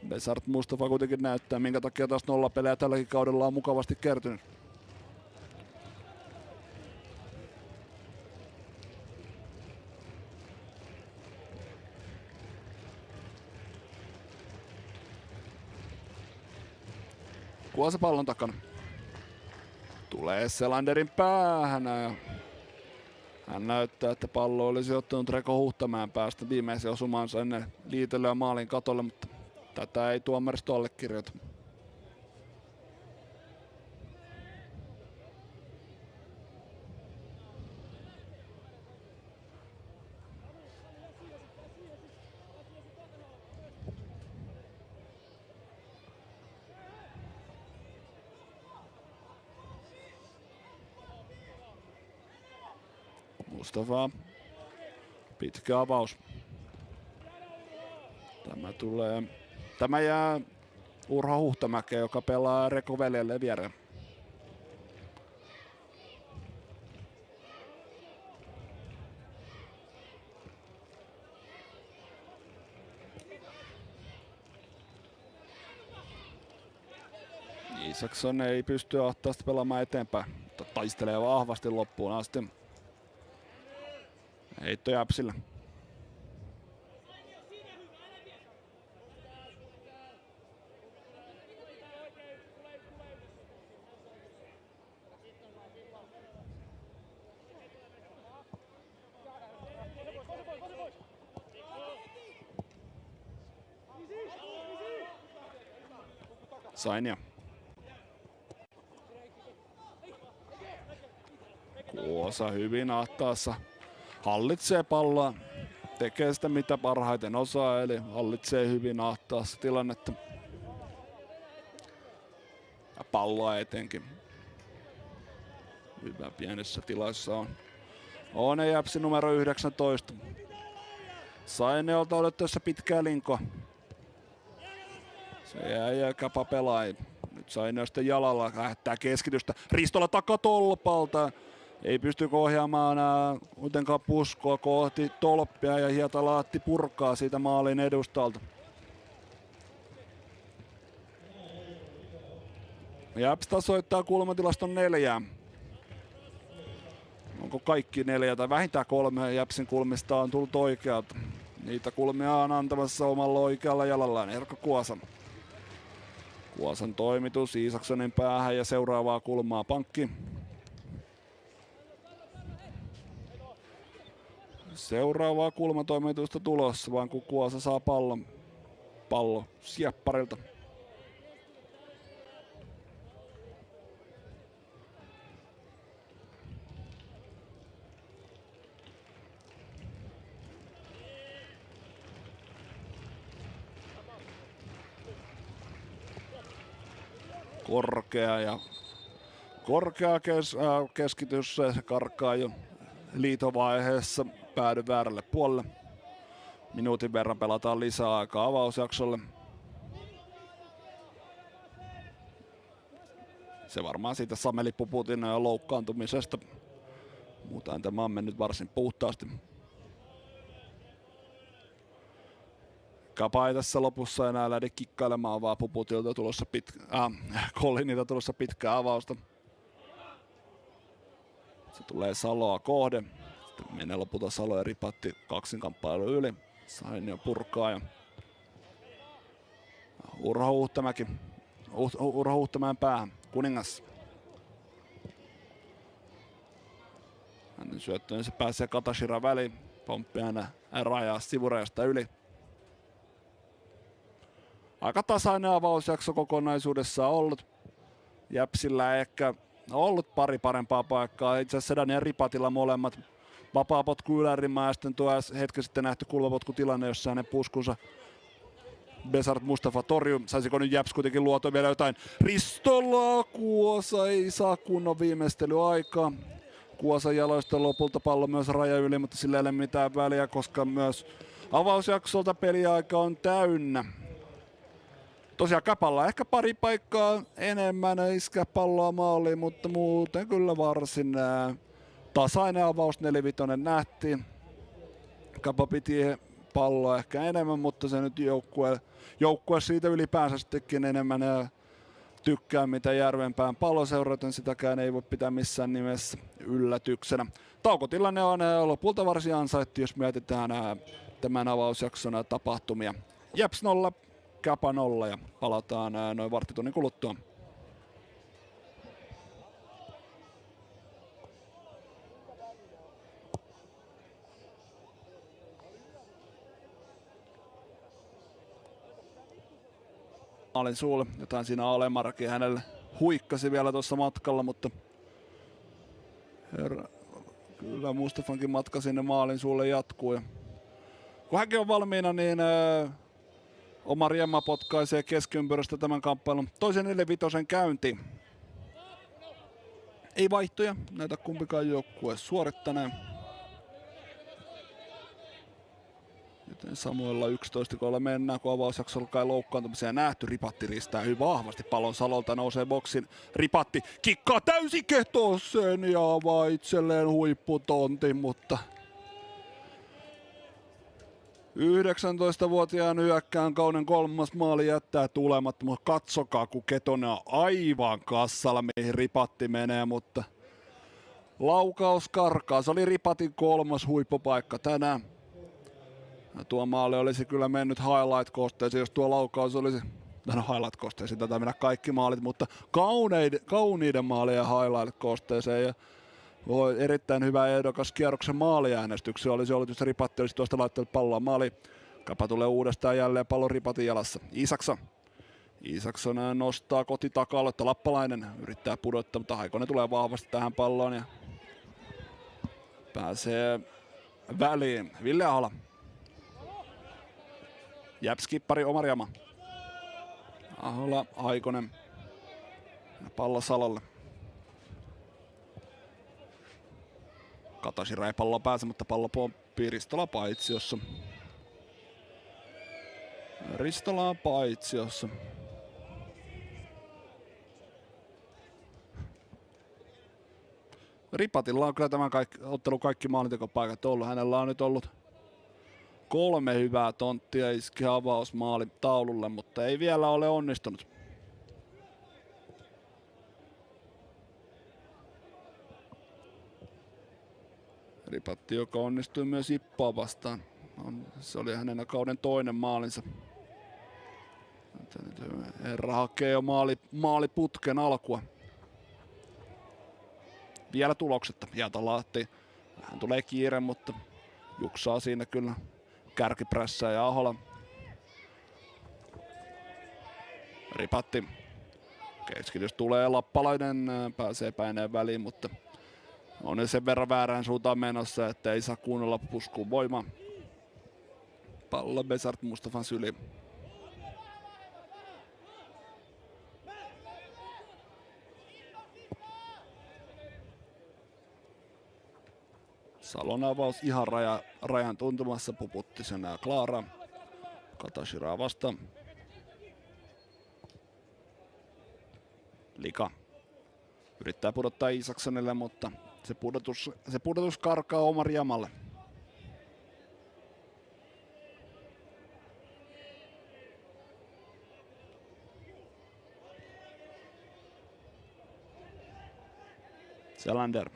Besart Mustafa kuitenkin näyttää, minkä takia taas nollapelejä tälläkin kaudella on mukavasti kertynyt. Kuosa pallon takana. Tulee Selanderin päähän ja hän näyttää, että pallo olisi ottanut Reko Huhtamäen päästä viimeisen osumansa ennen liitelyä maalin katolle, mutta tätä ei tuomaristo allekirjoita. Mustafa. Pitkä avaus. Tämä jää Urho Huhtamäkeen, joka pelaa Reko veljelle viereen. Isaksson ei pysty ahtaasti pelaamaan eteenpäin, mutta taistelee vahvasti loppuun asti. Heitto Jäpsillä. Sainia. Kuosa hyvin ahtaassa. Hallitsee palloa. Tekee sitä mitä parhaiten osaa, eli hallitsee hyvin ahtaassa tilannetta. Ja palloa etenkin. Hyvä pienessä tilassa on Jäpsi numero 19. Saineolta odottaessa pitkää linkoa. Se jäi Kapa pelaaja. Nyt Sainio sitten jalalla lähettää keskitystä. Ristola takatolpalta. Ei pysty ohjaamaan kuitenkaan puskoa kohti tolppia ja Hietalaatti purkaa siitä maalin edustalta. Jäps tasoittaa kulmatilaston 4. Onko kaikki 4 tai vähintään 3 Jäpsin kulmista on tullut oikealta. Niitä kulmia on antamassa omalla oikealla jalallaan Erkko Kuosa. Kuosan toimitus Isakssonin päähän ja seuraavaa kulmaa pankki. Seuraavaa kulmatoimitusta tulossa, vaan kun Kuosa saa pallo siepparilta. Korkea keskitys, se karkaa jo liitovaiheessa päädy väärälle puolelle. Minuutin verran pelataan lisää aikaa avausjaksolle. Se varmaan siitä Sameli Puputin loukkaantumisesta. Muuten tämä on mennyt varsin puhtaasti. Kapa ei tässä lopussa enää lähde kikkailemaan, vaan Puputilta tulossa Collinilta tulossa pitkää avausta. Se tulee Saloa kohde. Sitten menee lopulta Salo ja Ripatti kaksinkamppailu yli. Sainio purkaa ja Urho Huhtamäen päähän. Kuningas. Hänen syöttöön se pääsee Katashira väliin. Pomppii aina rajaa sivurajasta yli. Aika tasainen avausjakso kokonaisuudessaan ollut. Jäpsillä ehkä ollut pari parempaa paikkaa. Itse asiassa Sedan ja Ripatilla molemmat. Vapaapotku ylärimaa ja sitten tuo hetki sitten nähty kulmapotkutilanne, jossa hänen puskunsa Besart Mustafa torjuu. Saisiko nyt Jäps kuitenkin luotua vielä jotain? Ristola Kuosa ei saa kunnon viimeistelyaikaa. Kuosan jaloista lopulta pallo myös raja yli, mutta sillä ei ole mitään väliä, koska myös avausjaksolta peliaika on täynnä. Tosiaan Kapalla ehkä pari paikkaa enemmän iskeä palloa maaliin, mutta muuten kyllä varsin tasainen avaus 4-5 nähtiin. Kapa piti palloa ehkä enemmän, mutta se nyt joukkue siitä ylipäänsä sittenkin enemmän tykkää mitä Järvenpään palloseura, joten sitäkään ei voi pitää missään nimessä yllätyksenä. Taukotilanne on lopulta varsin ansaittu, jos mietitään tämän avausjakson tapahtumia. Jeps 0, Kapa 0 ja palataan noin varttitunnin kuluttua. Maalin suulle, jotain siinä Alemarkin hänelle huikkasi vielä tuossa matkalla, mutta kyllä Mustafankin matka sinne maalin suulle jatkuu. Ja kun hänkin on valmiina, niin Omar Jemma potkaisee keskiympyrästä tämän kamppailun toisen 4-5 käyntiin. Ei vaihtoja, näitä kumpikaan joukkue suorittaneen. Joten Samuella 11 kohdalla mennään, kun avausjakso alkaa loukkaantumisia nähty. Ripatti ristää hyvin vahvasti pallon Salolta, nousee boksin. Ripatti kikkaa täysiketosen ja avaa itselleen huipputontin, mutta 19-vuotiaan hyökkään kauden 3. maali jättää tulematta, mutta katsokaa kun Ketonen on aivan kassalla mihin Ripatti menee, mutta laukaus karkaa. Se oli Ripatin 3. huippupaikka tänään. Ja tuo maali olisi kyllä mennyt highlight-kohteeseen, jos tuo laukaus olisi, highlight-kohteeseen, tätä mennä kaikki maalit, mutta kauniiden maalien highlight-kohteeseen. Ja erittäin hyvä ehdokas kierroksen maaliäänestyksiä olisi ollut, jos Ripatti olisi tuosta laittanut palloa maaliin. Kapa tulee uudestaan jälleen pallon Ripatin jalassa. Isakson nostaa kotitaka-aloitta. Lappalainen yrittää pudottaa, mutta Haikonen tulee vahvasti tähän palloon ja pääsee väliin. Ville Ahola. Jäpskippari Omar Jama. Ahola, Haikonen. Ja pallo Salolle. Katashira ei palloa pääse, mutta pallo pomppii Ristola paitsiossa. Ristola paitsiossa. Ripatilla on kyllä tämän ottelu kaikki maalintekopaikat ollut. Hänellä on nyt ollut 3 hyvää tonttia, iski avausmaali taululle, mutta ei vielä ole onnistunut. Ripatti, joka onnistui myös Ippoa vastaan. Se oli hänen kauden toinen maalinsa. Herra hakee jo maaliputken alkua. Vielä tuloksetta. Jäätalahti. Vähän tulee kiire, mutta juksaa siinä kyllä kärkiprässää ja Ahola. Ripatti. Keskitys tulee, Lappalainen pääsee päineen väliin, mutta on sen verran väärään suuntaan menossa, että ei saa kuunnella puskuun voimaa. Pallo Besart Mustafan syliin. Salon avaus ihan rajan tuntumassa, puputti sen Klaara. Katashiraa vastaan. Lika yrittää pudottaa Isaksonille, mutta se pudotus karkaa Omar Jamalle. Selander.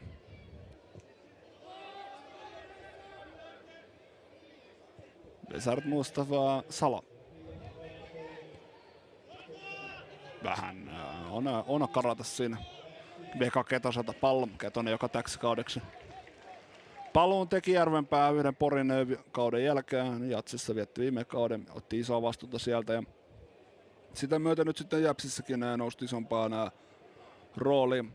Besart Mustafa Salo. Vähän on karata siinä. Veka Ketoselta pallo. Ketonen joka täksi kaudeksi. Paluun teki Järvenpää yhden Porin kauden jälkeen. Jatsissa vietti viime kauden. Otti isoa vastuuta sieltä. Ja sitä myötä nyt sitten Jäpsissäkin nousi isompaan rooliin.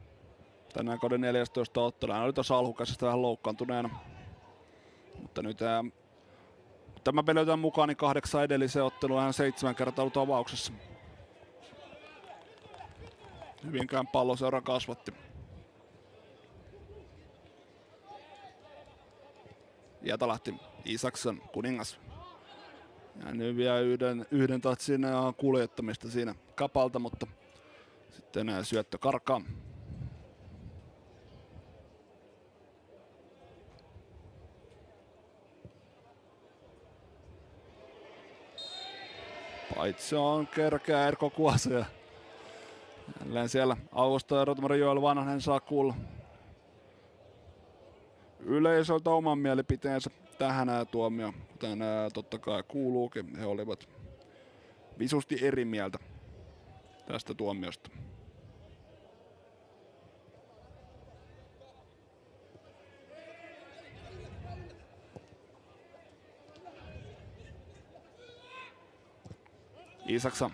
Tänään kauden 14 ottelu. Hän oli tuossa alkukäisestä vähän loukkaantuneena. Mutta nyt tämä peli otetaan mukaan, niin 8 edelliseen otteluun hän 7 kertaa ollut avauksessa. Hyvinkään palloseura kasvatti. Hietalahti, Isaksson, Kuningas. Ja nyt vielä yhden tatsin kuljettamista siinä Kapalta, mutta sitten syöttö karkaa. Paitsi on kerkeä Erkko Kuosa ja jälleen siellä avustaja Rotumari Joel Vanhanen saa kuulla yleisöltä oman mielipiteensä tähän tuomioon, kuten totta kai kuuluukin. He olivat visusti eri mieltä tästä tuomiosta. Isaksa.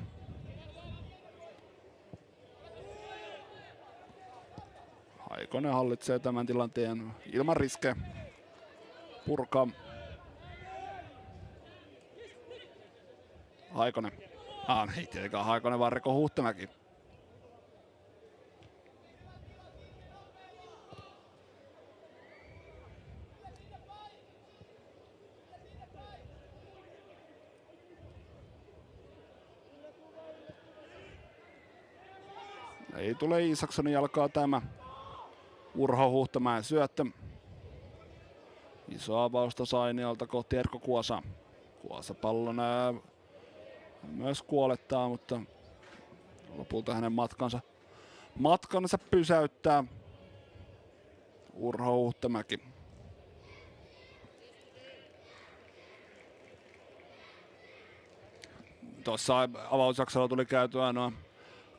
Haikonen hallitsee tämän tilanteen ilman riskejä. Purkaa. Haikonen. Ei tietenkään Haikonen, vaan Reko Huhtamäki. Ei tule Isaksonin jalkaa tämä. Urho Huhtamäen syöttö. Iso avausta Sainiolta kohti Erkko Kuosa. Kuosa pallon myös kuolettaa, mutta lopulta hänen matkansa pysäyttää Urho Huhtamäki. Tuossa avausjaksolla tuli käytyä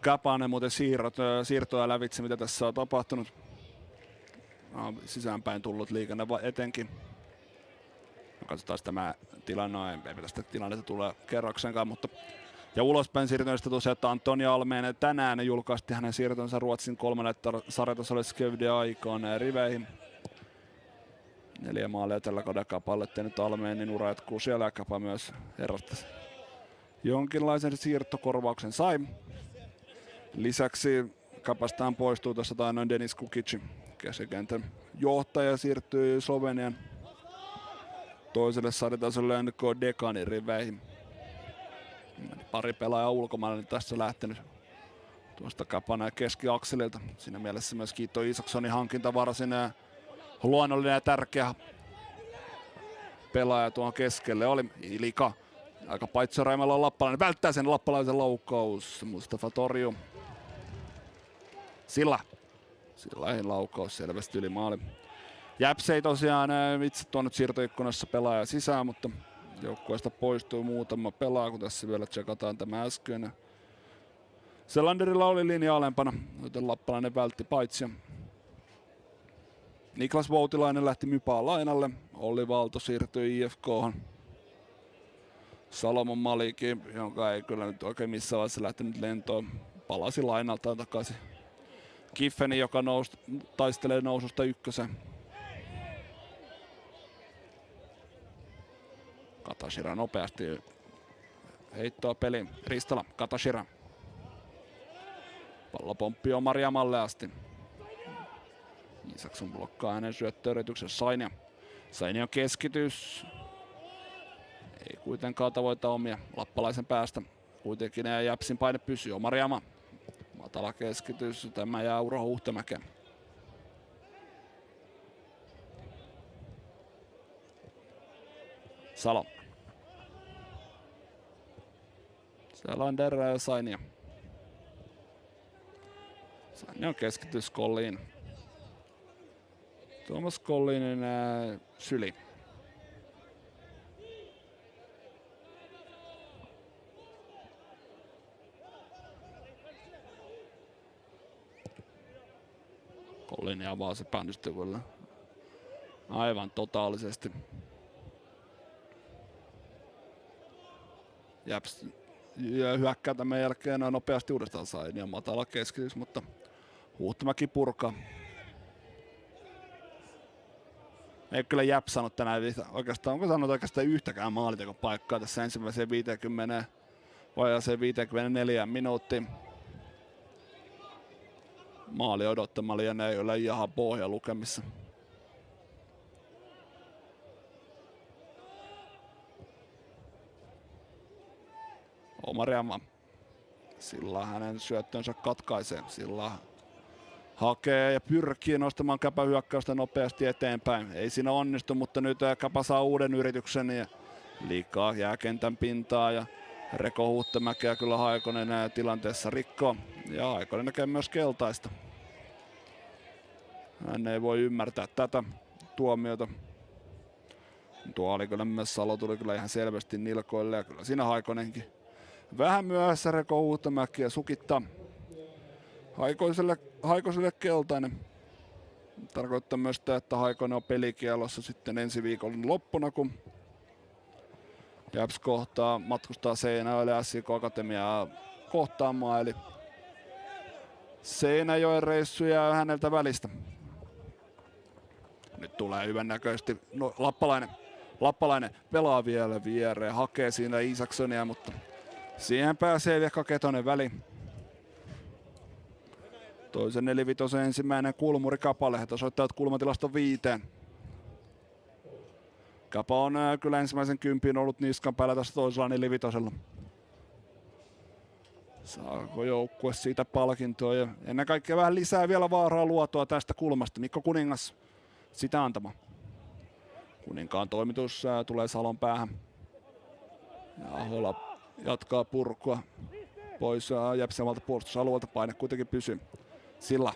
Kapanen muuten siirtoja lävitse, mitä tässä on tapahtunut. Sisäänpäin tullut liikenne etenkin. Katsotaan tämä tilanne, ei tästä tilannetta tule kerroksenkaan, mutta ja ulospäin siirtyneistä tosiaan, että Antoni Almeen tänään julkaisti hänen siirtonsa Ruotsin 3. sarjatasolle Skövde aikaan riveihin. 4 maalia tällä kaudella Kapalle tehnyt Almeen, niin ura jatkuu siellä ja Kapa myös herrasta jonkinlaisen siirtokorvauksen sai. Lisäksi Kapastaan poistuu tuossa taannoin Denis Kukic, keskikentän johtaja, siirtyy Slovenian toiselle sarjatasolle NK Dekanin riveihin. Pari pelaajaa ulkomaille tässä lähtenyt tuosta Kapanen keskiakselilta. Siinä mielessä myös Kiitto Isaksonin hankinta varsin luonnollinen ja tärkeä pelaaja tuon keskelle oli Ilika. Aika paitsioraimalla on Lappalainen, välttää sen lappalaisen loukkaus. Mustafa torjuu. Silla ei laukaus selvästi yli maali. Jäps ei tosiaan itse tuonut siirtoikkunassa pelaaja sisään, mutta joukkueesta poistui muutama pelaaja, kun tässä vielä tsekataan tämä äsken. Selanderilla oli linja alempana, joten Lappalainen vältti paitsia. Niklas Voutilainen lähti Mypaan lainalle. Olli Valto siirtyi IFK:hon. Salomon Maliki, jonka ei kyllä nyt oikein missään vaiheessa lähtenyt lentoon, palasi lainaltaan takaisin. Kiffeni, joka taistelee noususta ykkösen. Katashira nopeasti heittoa peliin. Ristala, Katashira. Pallo pomppii Omar Jamalle asti. Isakson blokkaa hänen syöttöyrityksen Sainia. Sainion keskitys. Ei kuitenkaan tavoita omia lappalaisen päästä. Kuitenkin Jäpsin paine pysyy. Omariama. Matala keskitys. Tämä jää Urho Huhtamäkeen. Salo. Selander ja Sainio. Sainion keskitys Kolliin. Tuomas Kollinen syli. Kollinen avaa se päädystyvällä. Aivan totaalisesti. Jäps hyökkää tämän jälkeen nopeasti uudestaan Sainion matala keskitys, mutta Huhtamäki purkaa. Ei kyllä Jäps saanut tänään oikeastaan, onko saanut oikeastaan yhtäkään maalintekopaikkaa tässä ensimmäiseen 50 vajaaseen 54 minuuttiin. Maali odottamalla ja ne ei ole ihan pohja lukemissa. Omariama. Sillä hänen syöttönsä katkaisee. Sillä hakee ja pyrkii nostamaan Käpän hyökkäystä nopeasti eteenpäin. Ei siinä onnistu, mutta nyt Käpä saa uuden yrityksen ja liikaa jää kentän pintaa ja Reko Huhtamäkeä kyllä Haikonen tilanteessa rikkoo. Ja Haikonen näkee myös keltaista. Hän ei voi ymmärtää tätä tuomiota. Tuo oli kyllä myös Salo tuli kyllä ihan selvästi nilkoille ja kyllä siinä Haikonenkin vähän myöhässä Reko Huhtamäkiä sukittaa. Haikoselle keltainen. Tarkoittaa myös sitä, että Haikonen on pelikielossa sitten ensi viikon loppuna, kun Jäps matkustaa Seinäjoelle SJK Akatemiaa kohtaamaan. Eli Seinäjoen reissu jää häneltä välistä. Nyt tulee hyvän näköisesti Lappalainen pelaa vielä viereen, hakee siinä Isaksonia, mutta siihen pääsee Vekka Ketonen väliin. Toisen 4-5 ensimmäinen kulmuri Kapalle. He tasoittavat kulmatilaston 5. Kapa on kyllä ensimmäisen 10 ollut niskan päällä tässä toisella 4-5. Saako joukkue siitä palkintoa ja ennen kaikkea vähän lisää vielä vaaraa luotua tästä kulmasta. Mikko Kuningas sitä antama. Kuninkaan toimitus tulee Salon päähän. Ja Ahola jatkaa purkua pois Jäpsämältä puolustusalueelta. Paine kuitenkin pysyy. Sillä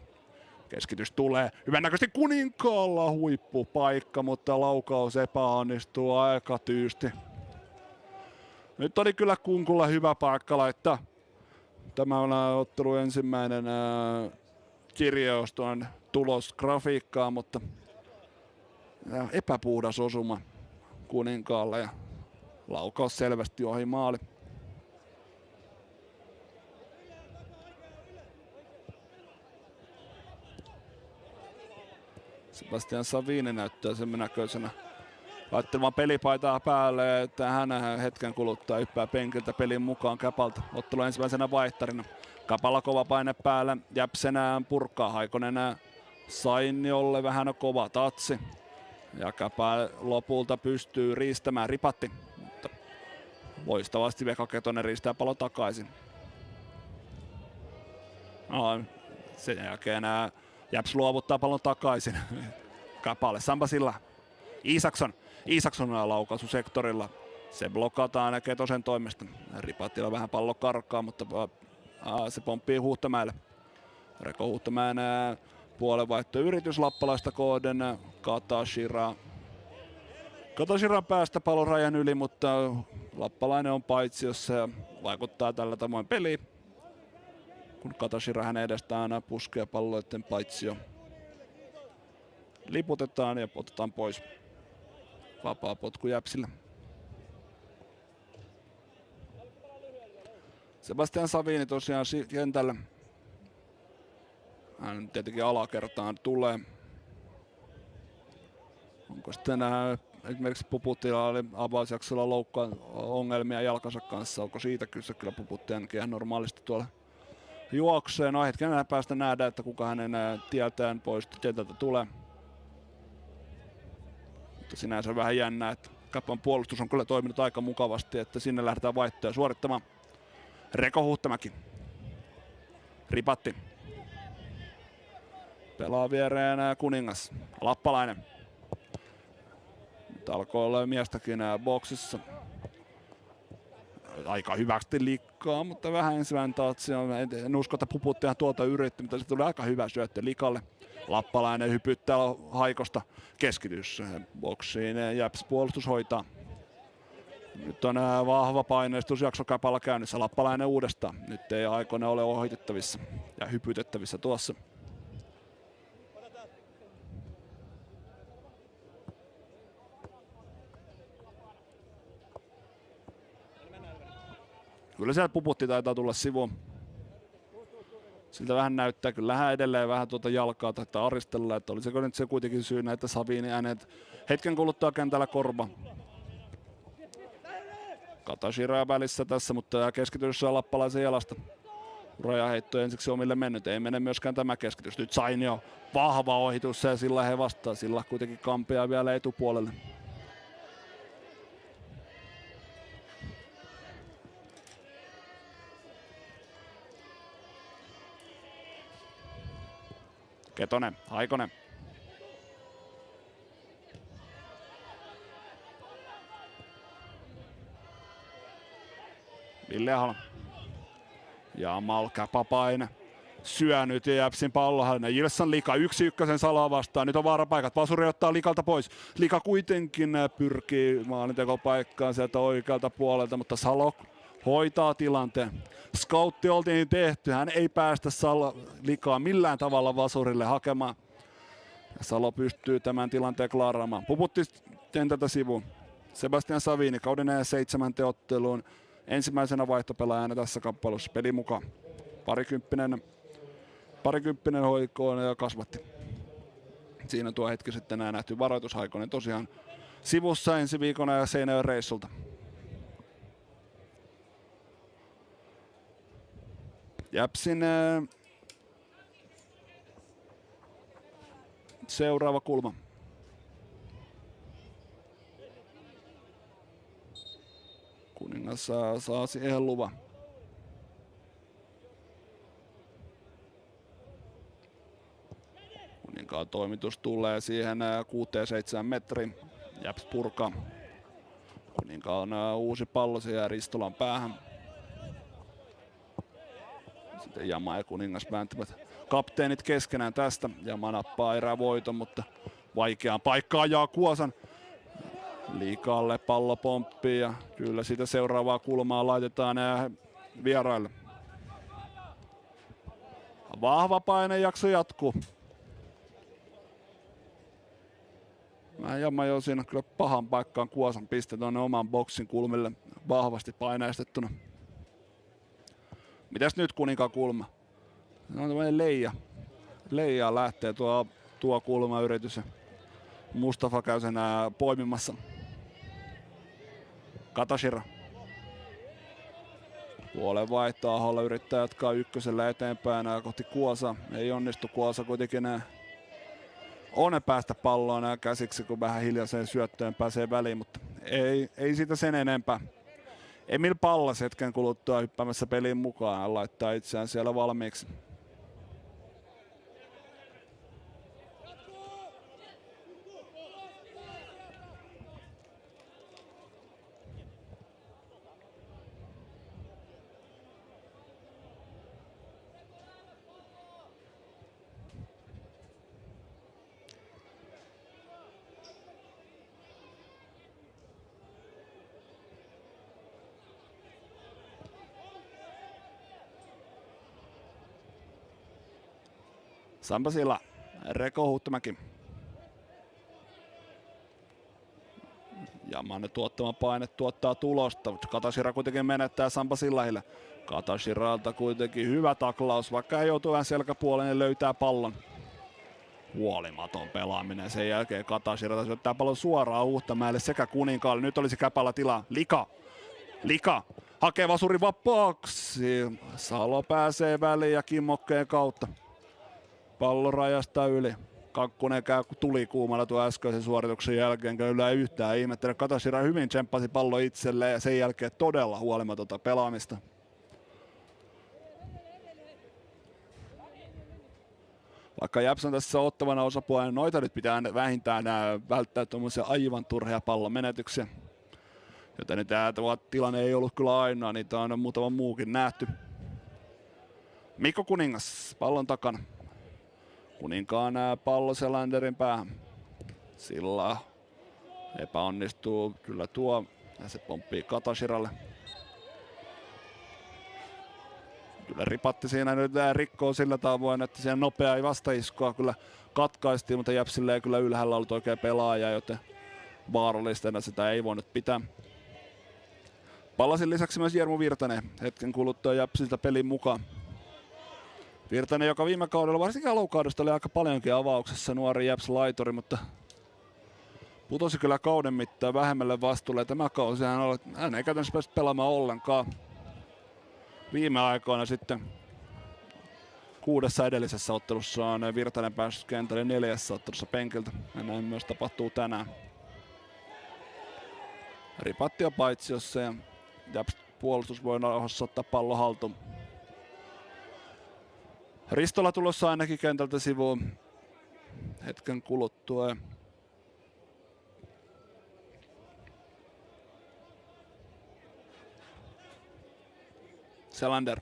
keskitys tulee. Hyvännäköisesti Kuninkaalla huippupaikka, mutta laukaus epäonnistuu aika tyysti. Nyt oli kyllä Kunkulla hyvä paikka laittaa tämä on ottelu ensimmäinen kirjaus tuon tulosgrafiikkaan, mutta epäpuhdas osuma Kuninkaalle ja laukaus selvästi ohi maali. Sebastian Savini näyttää sen näköisenä laittelemaan pelipaitaa päälle, että hän hetken kuluttaa hyppää penkiltä pelin mukaan Käpalta. Ottelu ensimmäisenä vaihtarina. Käpalla kova paine päällä, Jäpsenään purkaa Haikonen Sainiolle vähän kova tatsi. Ja Käpä lopulta pystyy riistämään ripatti, mutta loistavasti Vekka Ketonen riistää pallon takaisin. No, sen jälkeen Jäps luovuttaa pallon takaisin Käpälle. Sampasilla Isakson laukaisu sektorilla. Se blokataan Ketosen toimesta. Ripattilla vähän pallo karkaa, mutta se pomppii Huhtamäelle. Reko Huhtamäen puolenvaihtoyritys Lappalaista kohden. Katashira päästä pallon rajan yli, mutta Lappalainen on paitsiossa ja vaikuttaa tällä tavoin peliin. Kun Katashira hänen edestään puskee palloiden paitsio. Liputetaan ja otetaan pois. Vapaa potku Jäpsille. Sebastian Savini tosiaan kentällä. Hän tietenkin alakertaan tulee. Onko sitten esimerkiksi Puputilla oli avausjaksolla ongelmia jalkansa kanssa. Onko siitä kyse? Kyllä Puputti ainakin ihan normaalisti tuolla juoksee. No hetken päästä nähdään, että kuka hänen tietään pois kentältä tulee. Mutta sinänsä vähän jännää, että Kappan puolustus on kyllä toiminut aika mukavasti, että sinne lähdetään vaihtoja suorittamaan. Reko Huhtamäki. Ripatti. Pelaa viereen Kuningas. Lappalainen. Nyt alkoi olla miestäkin boksissa. Aika hyvästi liikkaa, mutta vähän ensimmäinen tatsi. En usko, että Puputtihan tuolta yritti, mutta se tuli aika hyvä syöttö Likalle. Lappalainen hypyttää Haikosta keskitys boksiin. Jäps puolustus hoitaa. Nyt on vahva paineistusjakso Kapalla käynnissä. Lappalainen uudestaan. Nyt ei Aikonen ole ohitettavissa ja hypytettävissä tuossa. Kyllä sieltä Puputti taitaa tulla sivuun. Siltä vähän näyttää, kyllähän edelleen vähän tuota jalkaa taitaa aristella, että olisiko nyt se kuitenkin syynä, että Savini äänet hetken kuluttua kentällä korva. Katashira välissä tässä, mutta keskitys saa Lappalaisen jalasta. Rajaheitto ensiksi omille mennyt, ei mene myöskään tämä keskitys. Nyt Sainio, vahva ohitus ja Silla he vastaa. Silla kuitenkin kampeaa vielä etupuolelle. Ketonen, Haikonen. Ville Ahola. Jamal Käpapaine. Syönyt ja Jäpsin pallohallinnan. Jilssan Lika 1-1 Saloa vastaan. Nyt on vaarapaikat. Vasuri ottaa Likalta pois. Lika kuitenkin pyrkii maalintekopaikkaan sieltä oikealta puolelta, mutta Salo hoitaa tilanteen. Scoutti oltiin tehty. Hän ei päästä Likaa millään tavalla Vasurille hakemaan. Salo pystyy tämän tilanteen klaaraamaan. Puputti kentältä sivuun. Sebastian Savini kauden 7. otteluun. Ensimmäisenä vaihtopelaajana tässä kamppailussa peli mukaan. Parikymppinen hoikoon ja kasvatti. Siinä tuo hetki sitten nähty varoitus. Haikonen tosiaan sivussa ensi viikona ja Seinäjoen reissulta. Jäpsin seuraava kulma. Kuningas saa siihen luvan. Kuninkaan toimitus tulee siihen 6-7 metriin. Jäps purkaa. Kuninkaan on uusi pallo siihen Ristolan päähän. Sitten Jama ja Kuningas vääntävät kapteenit keskenään tästä. Jama nappaa erävoiton, mutta vaikeaan paikkaan jaa Kuosan. Likalle pallo pomppii ja kyllä siitä seuraavaa kulmaa laitetaan vieraille. Vahva painejakso jatkuu. Jama jo siinä kyllä pahan paikkaan Kuosan piste tuonne oman boksin kulmille vahvasti paineistettuna. Mitäs nyt Kuninkaan kulma? No on tämmöinen leija lähtee tuo kulmayritys. Mustafa käy sen poimimassa. Katashira. Puolen vaihtoa Aholla yrittää jatkaa ykkösellä eteenpäin kohti Kuosaa. Ei onnistu. Kuosa kuitenkin on päästä palloon käsiksi, kun vähän hiljaiseen syöttöön pääsee väliin, mutta ei siitä sen enempää. Emil Pallas hetken kuluttua hyppäämässä peliin mukaan. Hän laittaa itseään siellä valmiiksi. Sampasilla, Reko Huhtamäki. Jaman tuottama paine tuottaa tulosta, mutta Katashira kuitenkin menettää Sampasillahille. Katashiralta kuitenkin hyvä taklaus, vaikka ei joutu vähän selkäpuolelle, niin löytää pallon. Huolimaton pelaaminen. Sen jälkeen Katashira syöttää pallon suoraan Huhtamäelle sekä Kuninkaalle. Nyt olisi Käpälä tilaa. Lika hakee Vasuri vapaaksi. Salo pääsee väliin ja kimmokkeen kautta. Pallo rajasta yli. Kakkonen käy tuli kuumalla tuon äskeisen suorituksen jälkeen, kyllä ei yhtään ihmettele. Katashira hyvin tsemppasi pallo itselleen ja sen jälkeen todella huolimatonta pelaamista. Vaikka Japs on tässä ottavana osapuolena, noita nyt pitää vähintään välttää tuommoisia aivan turhia pallon menetyksiä. Joten tämä tilanne ei ollut kyllä ainoa, niitä on muutama muukin nähty. Mikko Kuningas pallon takana. Kuninkaan pallo Selanderin päähän. Sillä epäonnistuu kyllä tuo ja se pomppii Katashiralle. Kyllä Ripatti siinä nyt rikkoo sillä tavoin, että siinä nopeaa vastaiskua kyllä katkaistiin, mutta Japsille ei kyllä ylhäällä ollut oikein pelaaja, joten vaarallisena sitä ei voinut pitää. Palasin lisäksi myös Jermu Virtanen hetken kuluttua Japsilta pelin mukaan. Virtanen, joka viime kaudella, varsinkin alukaudesta, oli aika paljonkin avauksessa nuori Japs-laituri, mutta putosi kyllä kauden mittaan vähemmälle vastuulle. Tämä kausi hän ei käytännössä päässyt pelaamaan ollenkaan. Viime aikoina sitten 6 edellisessä ottelussa on Virtanen päässyt kentälle 4 ottelussa penkiltä. Ja näin myös tapahtuu tänään. Ripatti on paitsiossa ja Japs puolustus voi rauhassa ottaa pallo haltuun. Ristola tulossa ainakin kentältä sivuun hetken kuluttua. Selander.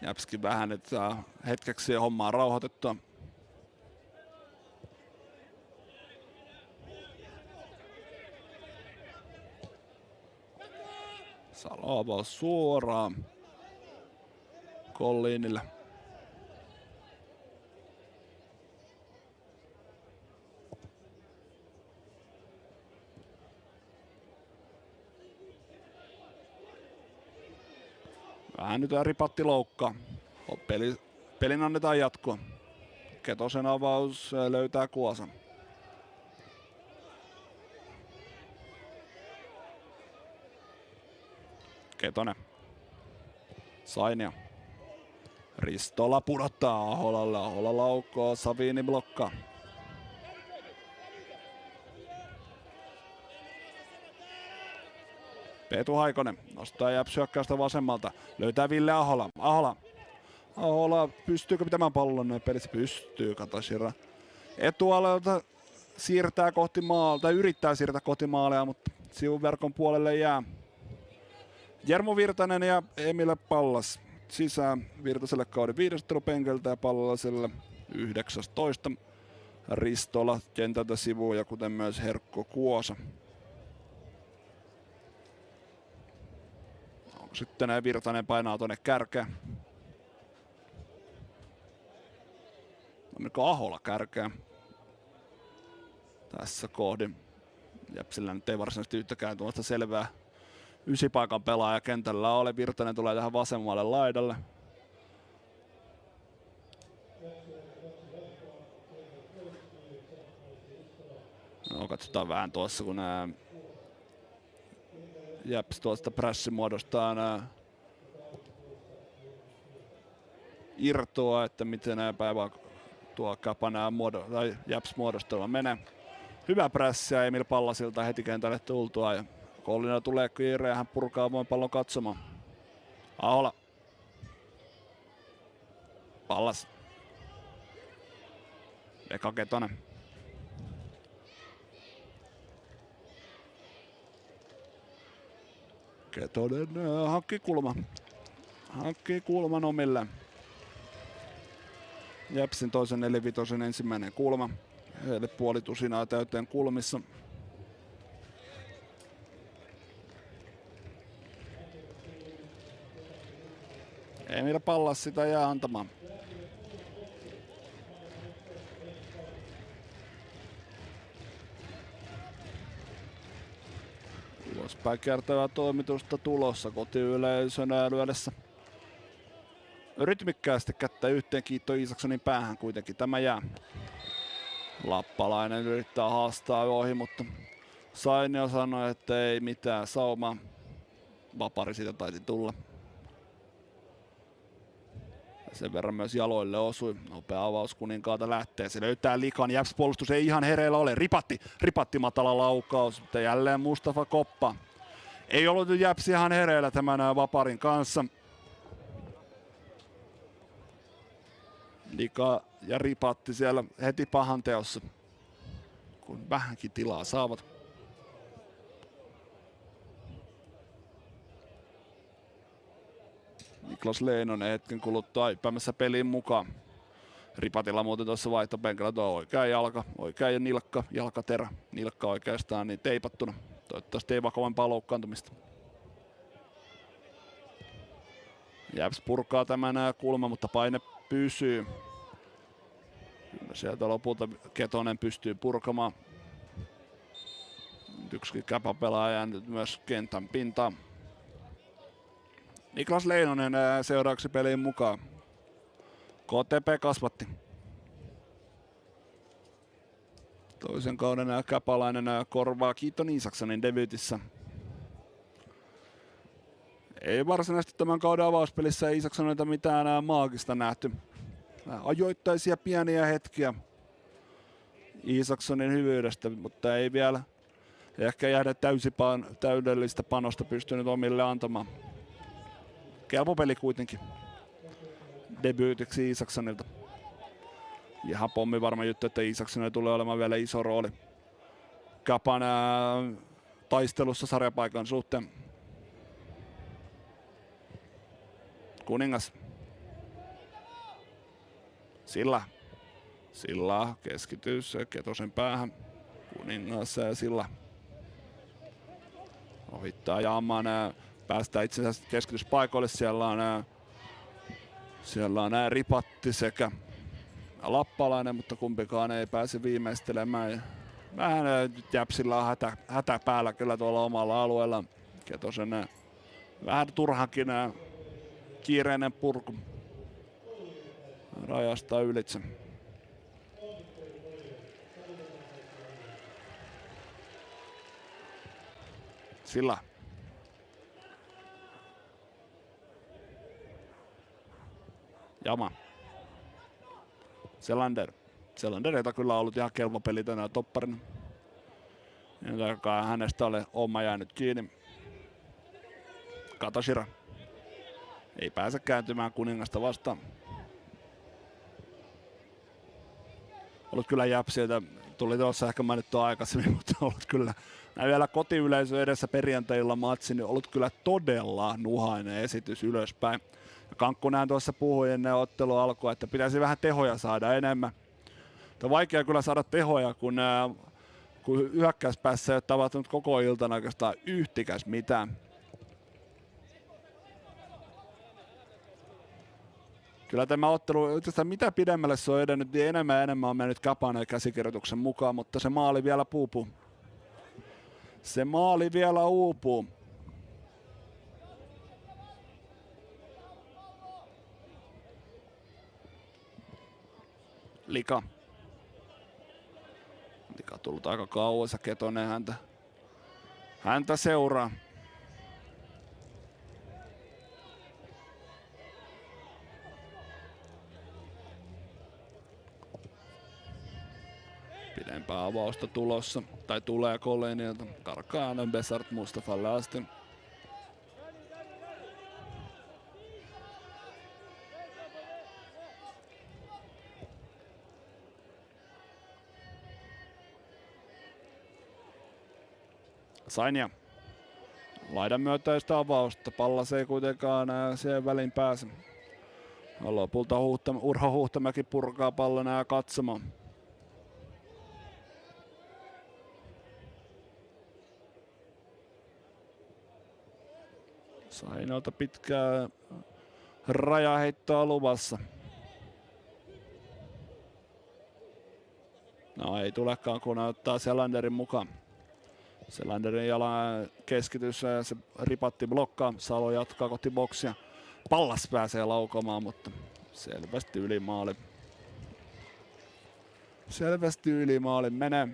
Japskin vähän, että saa hetkeksi hommaa rauhoitettua. Salo avaus suoraan Collinille. Vähän nyt Ripatti loukkaa. Pelin annetaan jatkua. Ketosen avaus löytää Kuosan. Ketonen. Sainia. Ristola pudottaa Aholalle. Ahola laukoo. Savini blokkaa. Peetu Haikonen nostaa Japs hyökkäystä vasemmalta. Löytää Ville Ahola. Ahola pystyykö pitämään pallon? Pelissä pystyy Katashira. Etualueelta siirtää kohti maalta, yrittää siirtää kohti maalia, mutta sivuverkon puolelle jää. Jermu Virtanen ja Emile Pallas sisään Virtaselle kauden 5. penkiltä ja Pallaselle 19. Ristola kentältä sivuun ja kuten myös Herkko Kuosa. Onko sitten Virtanen painaa tuonne kärkeen? Onko Ahola kärkeen? Tässä kohdin. Japsilla nyt ei varsinaisesti yhtäkään tuosta selvää 9 paikan pelaaja kentällä ole. Virtanen tulee tähän vasemmalle laidalle. No, katsotaan vähän tuossa, kun nämä Japs tuosta prässi muodostaa nämä irtoa, että miten nämä päivä tuo Kapana tai Japs muodostelma menee. Hyvä prässi ja Emil Pallasilta heti kentälle tultua. Ja Kollina tulee kiire ja hän purkaa voin pallon katsomaan. Ahola. Pallas. Eka Ketonen. Ketonen hankkii kulman omille. Japsin toisen 4-5 ensimmäinen kulma. Heille puoli tusinaa täyteen kulmissa. Emil Pallas sitä jää antamaan. Ulospäin kiertävää toimitusta tulossa kotiyleisön lyödessä. Rytmikkäästi kättä yhteen Kiitto Iisaksonin päähän kuitenkin tämä jää. Lappalainen yrittää haastaa ohi, mutta Sainio sanoi, että ei mitään saumaa. Vapari siitä taisi tulla. Sen verran myös jaloille osui. Nopea avaus Kuninkaalta lähtee. Se löytää Likan. Jäps puolustus ei ihan hereillä ole. Ripatti matala laukaus. Mutta jälleen Mustafa Koppa. Ei ollut Jäps ihan hereillä tämän vaparin kanssa. Lika ja Ripatti siellä heti pahan teossa, kun vähänkin tilaa saavat. Niklas Leinonen hetken kuluttua hyppäämässä peliin mukaan. Ripatilla muuten tuossa vaihtopenkillä tuo oikea nilkka, jalkaterä. Nilkka oikeastaan niin teipattuna. Toivottavasti ei vakavampaa loukkaantumista. Jäps purkaa tämän kulma, mutta paine pysyy. Kyllä sieltä lopulta Ketonen pystyy purkamaan. Yksikin käpäpelaaja jäänyt myös kentän pintaan. Niklas Leinonen seuraavaksi peliin mukaan. KTP kasvatti. Toisen kauden käpalainen korvaa Kiiton Isaksonin debyytissä. Ei varsinaisesti tämän kauden avauspelissä Isaksonilta mitään maagista nähty. Ajoittaisia pieniä hetkiä Isaksonin hyvyydestä, mutta ei vielä ehkä jäädä täydellistä panosta pystynyt omille antamaan. Kelpo peli kuitenkin debyytiksi Isaksonilta. Ihan pommi varma juttu, että Isaksonilla tulee olemaan vielä iso rooli Kapan taistelussa sarjapaikan suhteen. Kuningas. Silla keskitys Ketosen päähän. Kuningas Silla ohittaa Jamman. Päästään itse asiassa keskityspaikoille. Siellä on Ripatti sekä Lappalainen, mutta kumpikaan ei pääse viimeistelemään. Vähän Jäpsillä on hätä päällä kyllä tuolla omalla alueella. Ketosen vähän turhankin kiireinen purku rajasta ylitse. Sillä Jama. Selander, jota kyllä on ollut ihan kelpo peli tänään topparina. Joka hänestä ole oma jäänyt kiinni. Katashira. Ei pääse kääntymään Kuningasta vastaan. Ollut kyllä Jäpsiltä, tuli tuossa ehkä mainittua aikaisemmin, mutta ollut kyllä näin vielä kotiyleisö edessä perjantailla matsi, niin ollut kyllä todella nuhainen esitys ylöspäin. Kankkunen tuossa puhui ennen ottelu alkua, että pitäisi vähän tehoja saada enemmän. On vaikea kyllä saada tehoja, kun hyökkäyspäässä ei ole tapahtunut koko iltana oikeastaan yhtikäs mitään. Kyllä tämä ottelu, mitä pidemmälle se on edennyt, niin enemmän ja enemmän on mennyt Kapan käsikirjoituksen mukaan, mutta se maali vielä puupuu. Se maali vielä uupuu. Lika tullut aika kauas ja Ketonen häntä seuraa. Pidempää avausta tulossa, tai tulee Kolenilta. Karkaa Besart Mustafalle asti. Sainia. Laidan myötäistä avausta. Pallas ei kuitenkaan siihen väliin pääse. Lopulta Urho Huhtamäki purkaa pallon katsomaan. Sainolta pitkää rajaheittoa luvassa. No ei tulekaan, kun ottaa Selanderin mukaan. Selanderin jalan keskitys, se Ripatti blokkaa, Salo jatkaa kohti boksia. Pallas pääsee laukomaan, mutta selvästi yli maali. Selvästi yli maali menee.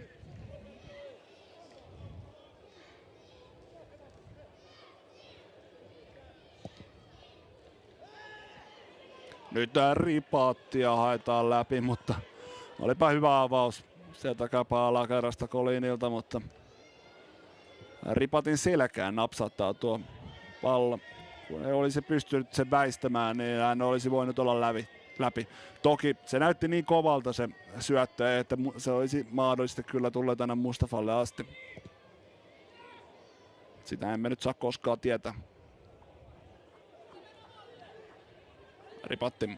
Nyt Ripaattia haetaan läpi, mutta olipa hyvä avaus sieltä takapäin alakerrasta Kolinilta, mutta Ripatin selkään napsattaa tuo pallo. Kun ei olisi pystynyt sen väistämään, niin hän olisi voinut olla läpi. Toki se näytti niin kovalta se syöttö, että se olisi mahdollisesti kyllä tullut aina Mustafalle asti. Sitä emme nyt saa koskaan tietää. Ripatti.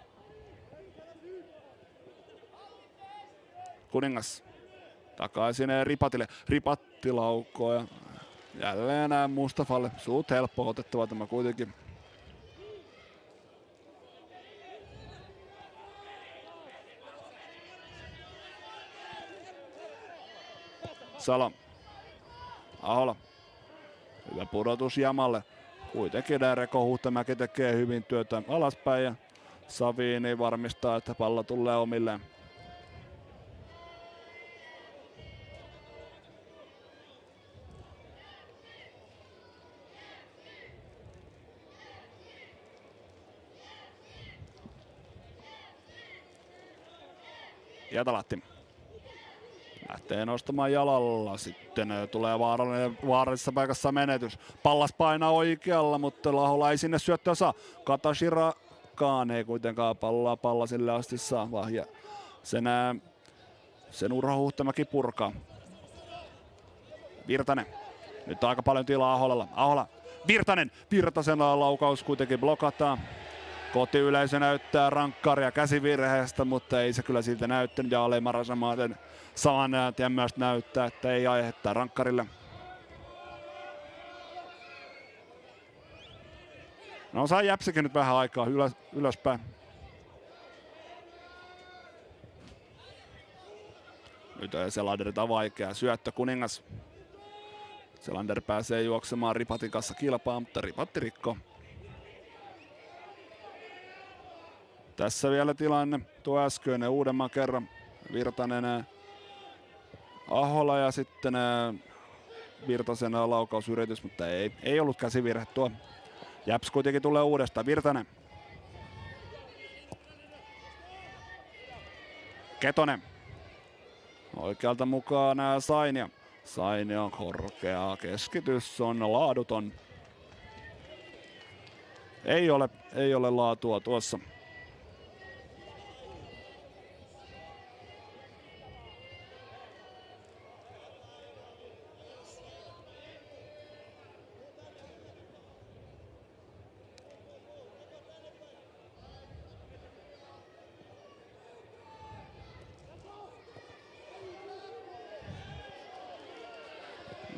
Kuningas. Takaisin Ripatille. Ripatti laukoo ja jälleen enää Mustafalle. Suut helppo otettava tämä kuitenkin. Salo. Ahola. Hyvä pudotus Jamalle. Kuitenkin Reko Huhtamäki tekee hyvin työtä alaspäin ja Savini varmistaa, että pallo tulee omilleen. Jätalahti lähtee nostamaan jalalla, sitten tulee vaarallisessa paikassa menetys. Pallas painaa oikealla, mutta Lahola ei sinne syöttöä saa. Katashirakaan ei kuitenkaan palloa sille asti saa, vaan sen Urho Huhtamäki purkaa. Virtanen, nyt aika paljon tilaa Aholalla. Ahola, Virtasen laukaus kuitenkin blokataan. Kotiyleisö näyttää rankkaria käsivirheestä, mutta ei se kyllä siltä näyttänyt. Ja Alemara samaten saman tien myös näyttää, että ei aihetta rankkarille. No saa Jäpsikin nyt vähän aikaa ylöspäin. Nyt Selanderilta vaikea syöttö Kuningas. Selander pääsee juoksemaan Ripatin kanssa kilpaa, mutta Ripatti rikkoo. Tässä vielä tilanne, tuo äskeinen uudemman kerran. Virtanen, Ahola ja sitten Virtasen laukausyritys, mutta ei ollut käsivirhe tuo. Jäps kuitenkin tulee uudestaan, Virtanen. Ketonen. Oikealta mukaan Sainia. Sainia korkea, keskitys on laaduton. Ei ole laatua tuossa.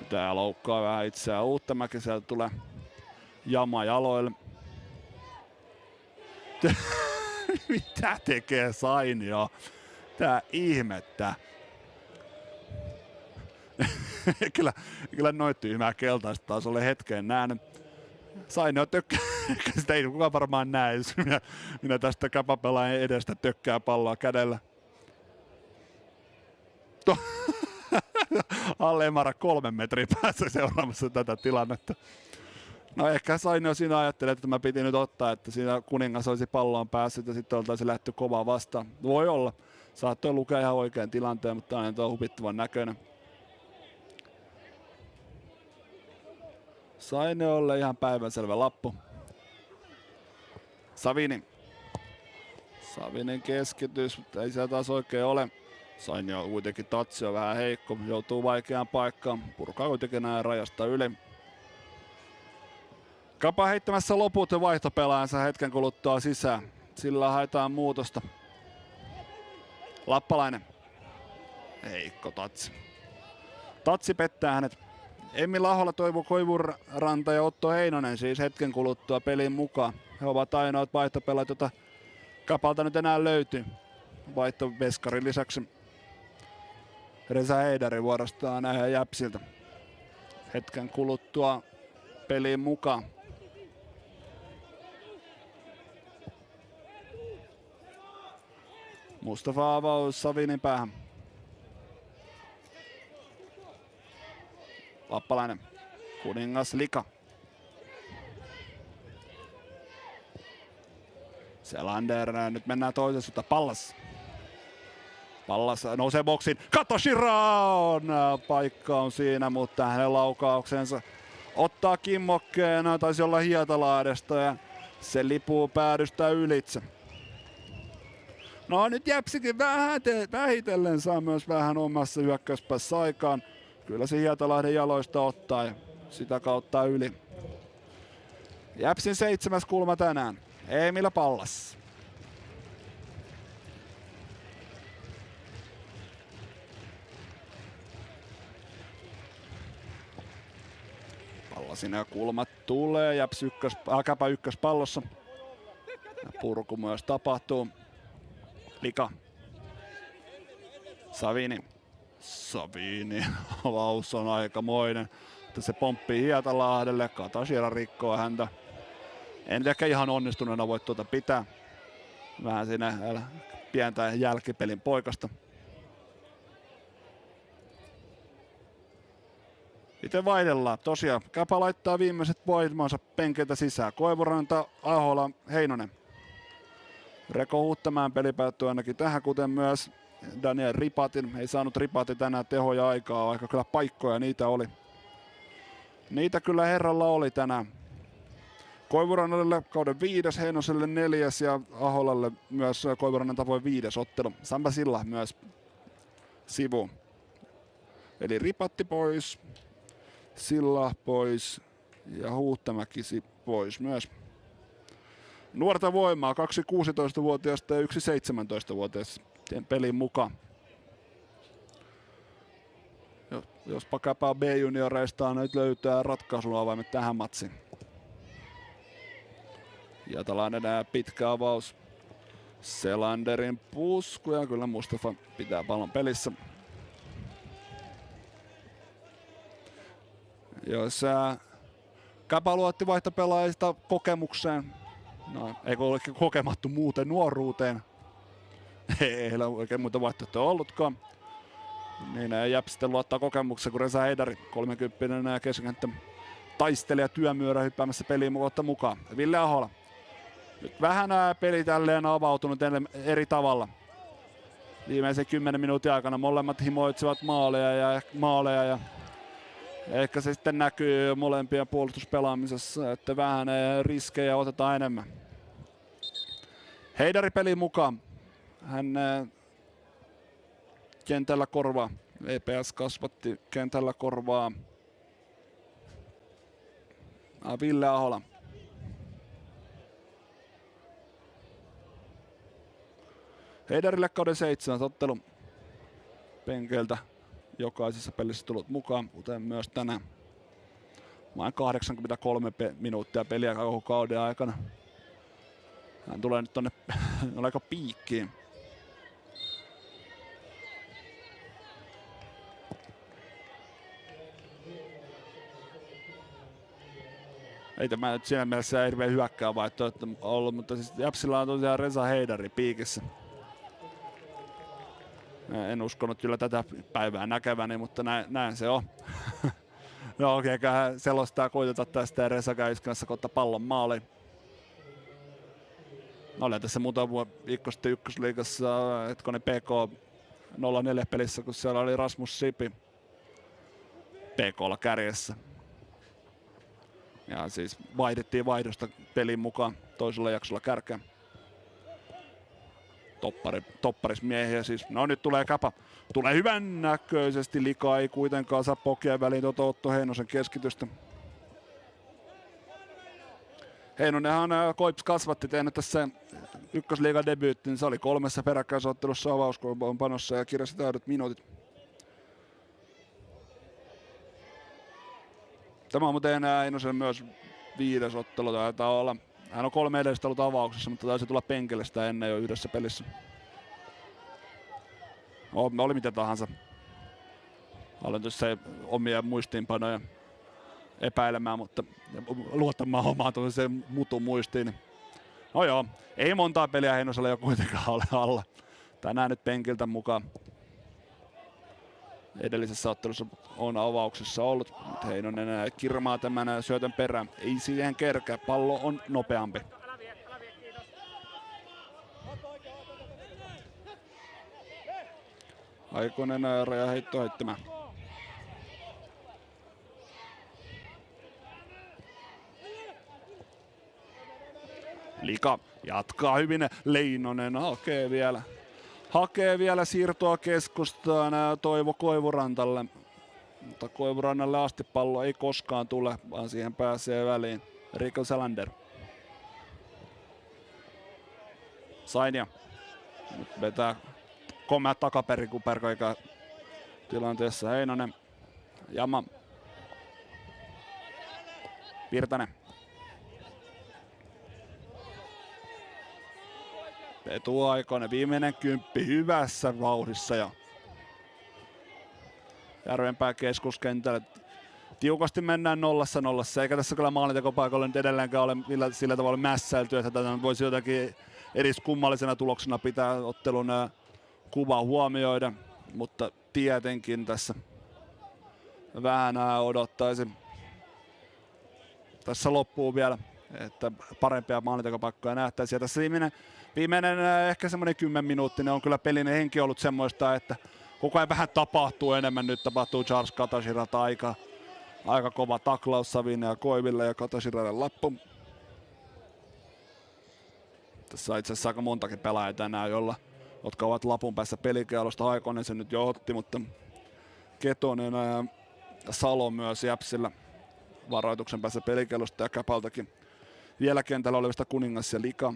Tää loukkaa vähän itseään Huhtamäki, sieltä tulee Jama jaloille. Mitä tekee Sainio? Tää ihmettä. kyllä noin tyhmää keltaista taas oli hetkeen nähnyt. Sainio tökkää, sitä ei kukaan varmaan näe, jos minä tästä käpäpelaajan edestä tökkää palloa kädellä. Alemara 3 metrin päässä seuraamassa tätä tilannetta. No ehkä Sainio siinä ajattelee, että mä piti nyt ottaa, että siinä Kuningas olisi palloon päässyt ja sitten oltaisiin lähty kovaa vastaan. Voi olla. Saattoi lukea ihan oikein tilanteen, mutta aina tuo hupittavan näköinen. Sainiolle ihan päivänselvä lappu. Savinin keskitys, mutta ei se taas oikein ole. Sainio kuitenkin tatsi on vähän heikko, joutuu vaikeaan paikkaan. Purkaa kuitenkin näin rajasta yli. Kapa heittämässä loput vaihtopelaajansa hetken kuluttua sisään. Sillä haetaan muutosta. Lappalainen. Heikko tatsi. Tatsi pettää hänet. Emmi Lahola, Toivo Koivuranta ja Otto Heinonen siis hetken kuluttua peliin mukaan. He ovat ainoat vaihtopelaajat, joita Kapalta nyt enää löytyy. Vaihtoveskarin lisäksi Reza Heidari vuorostaan nähdään Jäpsiltä. Hetken kuluttua peliin mukaan. Mustafa avaus Savinin päähän. Lappalainen. Kuningas Lika. Selander, nyt mennään toisessa suuntaan. Pallas nousee boksiin. Katoshiran! Paikka on siinä, mutta hänen laukauksensa ottaa kimmokkeen. Taisi olla Hietalahdesta ja se lipuu päädystä ylitse. No nyt Jäpsikin vähitellen saa myös vähän omassa hyökkäyspäässä aikaan. Kyllä se Hietalahden jaloista ottaa ja sitä kautta yli. Jäpsin 7. kulma tänään. Emil Pallas. Pallasin ja kulmat tulee. Jäps Käpä ykköspallossa. Ja purku myös tapahtuu. Lika. Savini. Avaus on aikamoinen. Se pomppii Hietalahdelle. Katashira rikkoo häntä. En ehkä ihan onnistuneena voi tuota pitää. Vähän siinä pientä jälkipelin poikasta. Miten vaihdellaan? Tosiaan Käpä laittaa viimeiset voimansa penkiltä sisään. Koivuranta, Ahola, Heinonen. Reko Huuttamäen peli päättyy ainakin tähän, kuten myös Daniel Ripatin. Ei saanut Ripati tänään tehoja aikaa, vaikka kyllä paikkoja niitä oli. Niitä kyllä herralla oli tänään. Koivurannalle kauden 5, Heinoselle 4 ja Aholalle myös Koivurannan tavoin 5 ottelu. Samba Silla myös sivu. Eli Ripatti pois, Silla pois ja Huuttamäki pois myös. Nuorta voimaa, 2 16-vuotiaasta ja 1 17-vuotias pelin mukaan. Jospa Käpä B-junioreista nyt löytää ratkaisuavaimet tähän matsiin. Hietalainen pitkä avaus. Selanderin pusku ja kyllä Mustafa pitää pallon pelissä. Jos Käpä luotti vaihtopelaajista kokemukseen. No, eikö ole kokemattu muuten nuoruuteen. Ei heillä oikein muuta vaihtoehtoja ollutkaan. Niin Jäp sitten luottaa kokemukseen, kun Reza Heidari, 30 keskikenttä taistelija työmyörä hyppäämässä peliin mukaan. Ville Ahola. Nyt vähän peli tälleen avautunut eri tavalla. Viimeisen 10 minuutin aikana molemmat himoitsevat maaleja ja ehkä se sitten näkyy molempien puolustuspelaamisessa, että vähän riskejä otetaan enemmän. Heidari peli mukaan. Hän kentällä korvaa. VPS kasvatti kentällä korvaa. Ville Ahola. Heidarille kauden 7 ottelu penkeiltä. Jokaisessa pelissä tullut mukaan, kuten myös tänään. Vain 83 minuuttia peliä koko kauden aikana. Hän tulee nyt tonne aika piikkiin. Ei tämä nyt siinä mielessä hirveän hyökkää vaihtoehto ollut, mutta siis Jäpsillä on tosiaan Reza Heidari piikissä. En uskonut kyllä tätä päivää näkeväni, mutta näin se on. No okei, eiköhän selostaa koiteta tästä ja Reza käy iskemässä kohta pallon maaliin. Olen tässä muutama viikko sitten Ykkösliigassa PK 04 pelissä, kun siellä oli Rasmus Sipi PK:lla kärjessä. Ja siis vaihdettiin vaihdosta pelin mukaan toisella jaksolla kärkeen. Topparismiehiä siis. No nyt tulee Käpä. Tulee hyvän näköisesti. Lika ei kuitenkaan saa pokea väliin Otto Heinosen keskitystä. Heinonenhan Koips kasvatti tehnyt tässä Ykkösliigan debyyttiin. Se oli 3 peräkkäisottelussa avauskoonpanossa ja kirjasi täydet minuutit. Tämä on muuten Heinosen myös 5. ottelu taitaa olla. Hän on 3 edellistä ollut avauksessa, mutta taisi tulla penkille sitä ennen jo yhdessä pelissä. Oli mitä tahansa. Olen tuossa omia muistiinpanoja epäilemään, mutta luottamaan omaan tuollaiseen mutumuistiin. No joo, ei montaa peliä Heinosella jo kuitenkaan ole alla. Tänään nyt penkiltä mukaan. Edellisessä ottelussa on avauksessa ollut. Nyt Heinonen kirmaa tämän syötön perään. Ei siihen kerkeä. Pallo on nopeampi. Aikonen rajaheitto heittämään. Lika jatkaa hyvin. Leinonen hakee vielä siirtoa keskustaan Toivo Koivurantalle. Mutta Koivurannalle asti pallo ei koskaan tule, vaan siihen pääsee väliin Rico Salander. Sainia. Nyt vetää komea takaperin kuperkoika tilanteessa. Heinonen. Jama. Virtanen. Petu Aikonen, viimeinen kymppi hyvässä vauhdissa ja Järvenpää keskuskentällä. Tiukasti mennään 0-0, eikä tässä kyllä maalintekopaikalla nyt edelleenkään ole sillä tavalla mässäilty, että tätä voisi jotakin eriskummallisena tuloksena pitää ottelun kuva huomioida, mutta tietenkin tässä vähän odottaisin. Tässä loppuu vielä, että parempia maalintekopaikkoja nähtäisiin. Ja tässä viimeinen ehkä semmoinen 10 minuuttinen on kyllä pelin henki ollut semmoista, että koko ajan vähän tapahtuu enemmän. Nyt tapahtuu Charles Katashiralta aika kova taklaus Savine ja Koiville ja Katashiralle lappu. Tässä on itse asiassa aika montakin pelaajaa tänään, jotka ovat lapun päässä pelikielosta. Aikonen se nyt jo otti, mutta Ketonen ja Salo myös Jäpsillä varoituksen päässä pelikielosta ja Käpaltakin. Vielä kentällä olevista Kuningas ja Lika.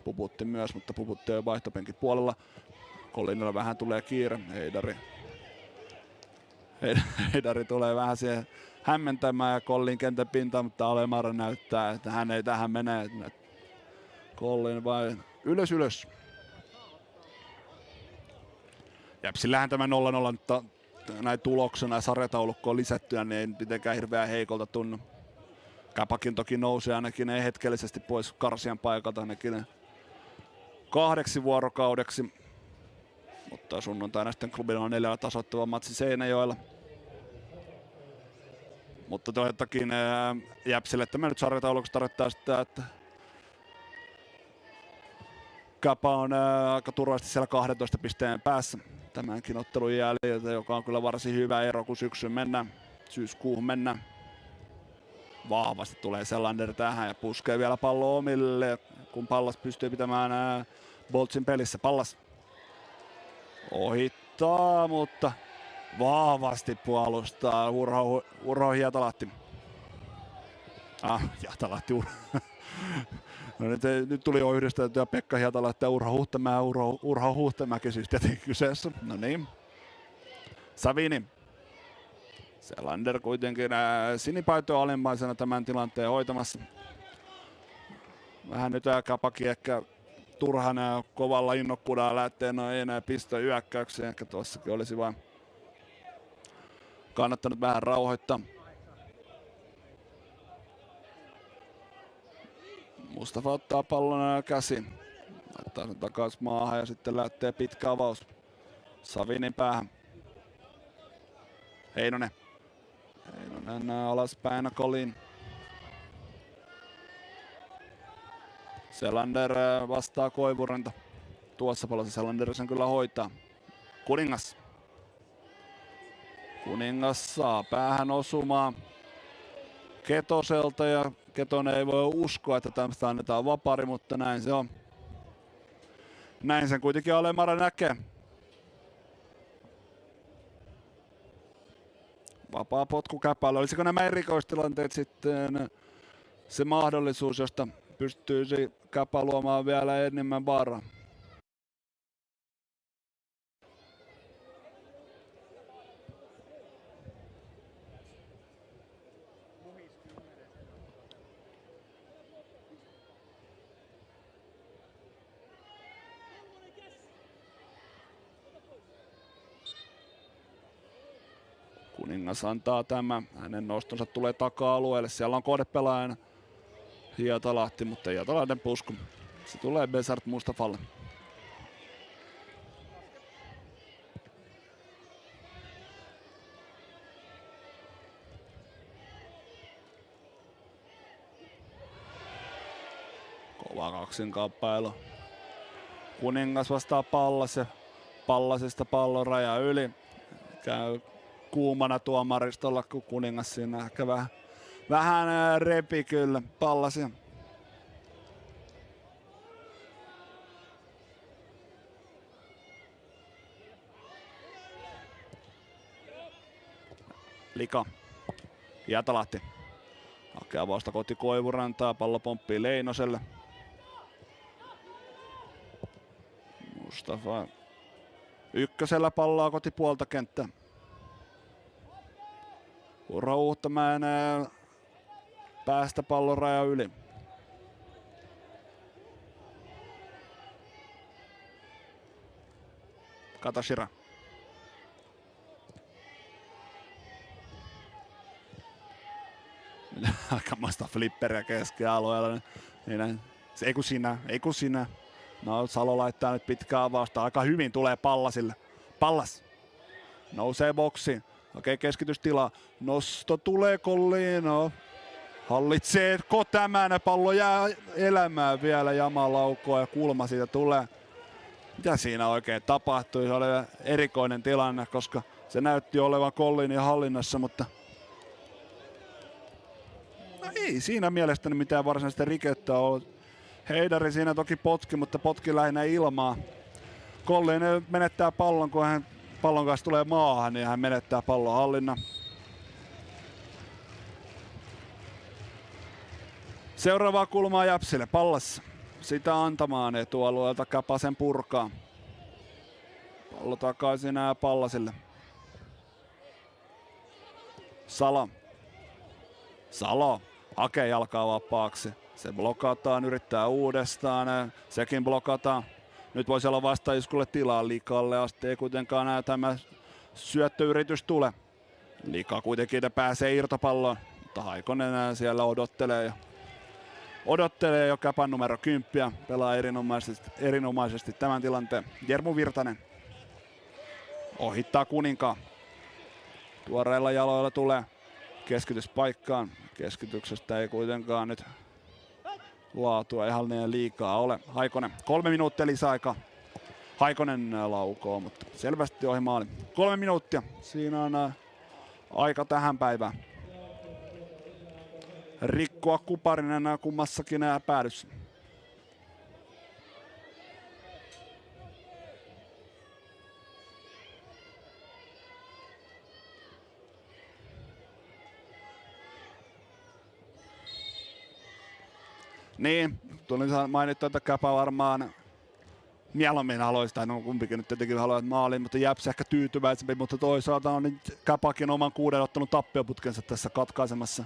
Puputti myös, mutta Puputti on vaihtopenkin puolella. Kollinilla vähän tulee kiire. Heidari tulee vähän siihen hämmentämään ja Kollin kentän pintaan, mutta Alemara näyttää, että hän ei tähän mene. Kollin vai ylös. Jäpsillähän tämä 0-0 näin tuloksena ja sarjataulukkoon lisättyä, niin ei mitenkään hirveän heikolta tunnu. Käpakin toki nousee ainakin hetkellisesti pois karsian paikalta ainakin 2 vuorokaudeksi. Mutta sunnuntaina sitten klubilla on 4 tasoittava matsi Seinäjoella. Mutta toivottakin Jäpsille tämä nyt sarjataulukossa tarkoittaa sitä, että Käpä on aika turvallisesti siellä 12 pisteen päässä tämänkin ottelun jäljiltä, joka on kyllä varsin hyvä ero, kun syyskuuhun mennään. Vahvasti tulee Selander tähän ja puskee vielä pallo omille, kun Pallas pystyy pitämään Boltsin pelissä. Pallas ohittaa, mutta vahvasti puolustaa Urho Hietalahti. Hietalahti. No nyt tuli jo yhdisteltyä Pekka Hietalahti ja Urho Huhtemäki siis tietenkin kyseessä. No niin. Savini. Selander kuitenkin sinipaitoa alimmaisena tämän tilanteen hoitamassa. Vähän nyt Käpaki ehkä turhan kovalla innokkuudella lähtee, no ei enää pistohyökkäyksiä. Ehkä tuossakin olisi vain kannattanut vähän rauhoittaa. Mustafa ottaa pallon käsiin. Laittaa sen takaisin maahan ja sitten lähtee pitkä avaus Savinin päähän. Heinonen alaspäin Kolin. Selander vastaa Koivuranta. Tuossa pallossa Selander sen kyllä hoitaa. Kuningas saa päähän osumaan Ketoselta ja Ketonen ei voi uskoa, että tämmöistä annetaan vapari, mutta näin se on. Näin sen kuitenkin Alemara näkee. Vapaa potku Käpällä. Olisiko nämä erikoistilanteet sitten se mahdollisuus, josta pystyisi Käpä luomaan vielä enemmän vaaraa? Kuningas antaa tämä. Hänen nostonsa tulee taka-alueelle. Siellä on kohdepelaajana Hietalahti, mutta Hietalahden pusku. Se tulee Besart Mustafalle. Kova kaksinkamppailu. Kuningas vastaa Pallas ja Pallasesta pallon raja yli. Käy kuumana tuomaristolla, kun Kuningas siinä ehkä vähän repi kyllä Pallasia. Lika. Hietalahti. Hakee avausta kohti Koivurantaa. Pallo pomppii Leinoselle. Mustafa ykkösellä palloa kohti puolta kenttää. Urho Uuttomäen päästä pallon raja yli. Katashira. Aikamoista flipperiä keskialueella. Ei kun sinä. No, Salo laittaa nyt pitkää avausta. Aika hyvin tulee Pallasille. Pallas nousee boksiin. Okei, keskitystilaa. Nosto tulee Collino. Hallitseeko tämän? Pallo jää elämään vielä. Jama laukoo ja kulma siitä tulee. Mitä siinä oikein tapahtui? Se oli erikoinen tilanne, koska se näytti olevan Collinin hallinnassa, mutta no ei siinä mielestäni mitään varsinaista rikettä ollut. Heidari siinä toki potki, mutta potki lähinnä ilmaa. Collin menettää pallon, kun hän pallon kanssa tulee maahan, niin hän menettää pallon hallinnan. Seuraavaa kulmaa Jäpsille. Pallas sitä antamaan etualueelta. Käpasen purkaa. Pallo takaisin Pallasille. Salo hakee jalkaa vapaaksi. Se blokataan, yrittää uudestaan. Sekin blokataan. Nyt voisi olla vastaiskulle tilaa Likalle asti. Ei kuitenkaan tämä syöttöyritys tule. Lika kuitenkin pääsee irtopalloon. Mutta Haikonen siellä odottelee jo Käpan numero 10. Pelaa erinomaisesti tämän tilanteen. Jermu Virtanen ohittaa Kuninkaan. Tuoreilla jaloilla tulee keskityspaikkaan. Keskityksestä ei kuitenkaan nyt laatua ihan niin liikaa ole. Haikonen, 3 minuuttia lisäaikaa. Haikonen laukoo, mutta selvästi ohi maali. 3 minuuttia. Siinä on aika tähän päivään. Rikkoa Kuparinen kummassakin päädyssä. Niin, tulin mainittua, että Käpä varmaan mieluummin haluaisi, tai no kumpikin nyt tietenkin haluaa maaliin, mutta Jäps ehkä tyytyväisempi, mutta toisaalta on nyt Käpäkin oman 6 ottanut tappioputkensa tässä katkaisemassa.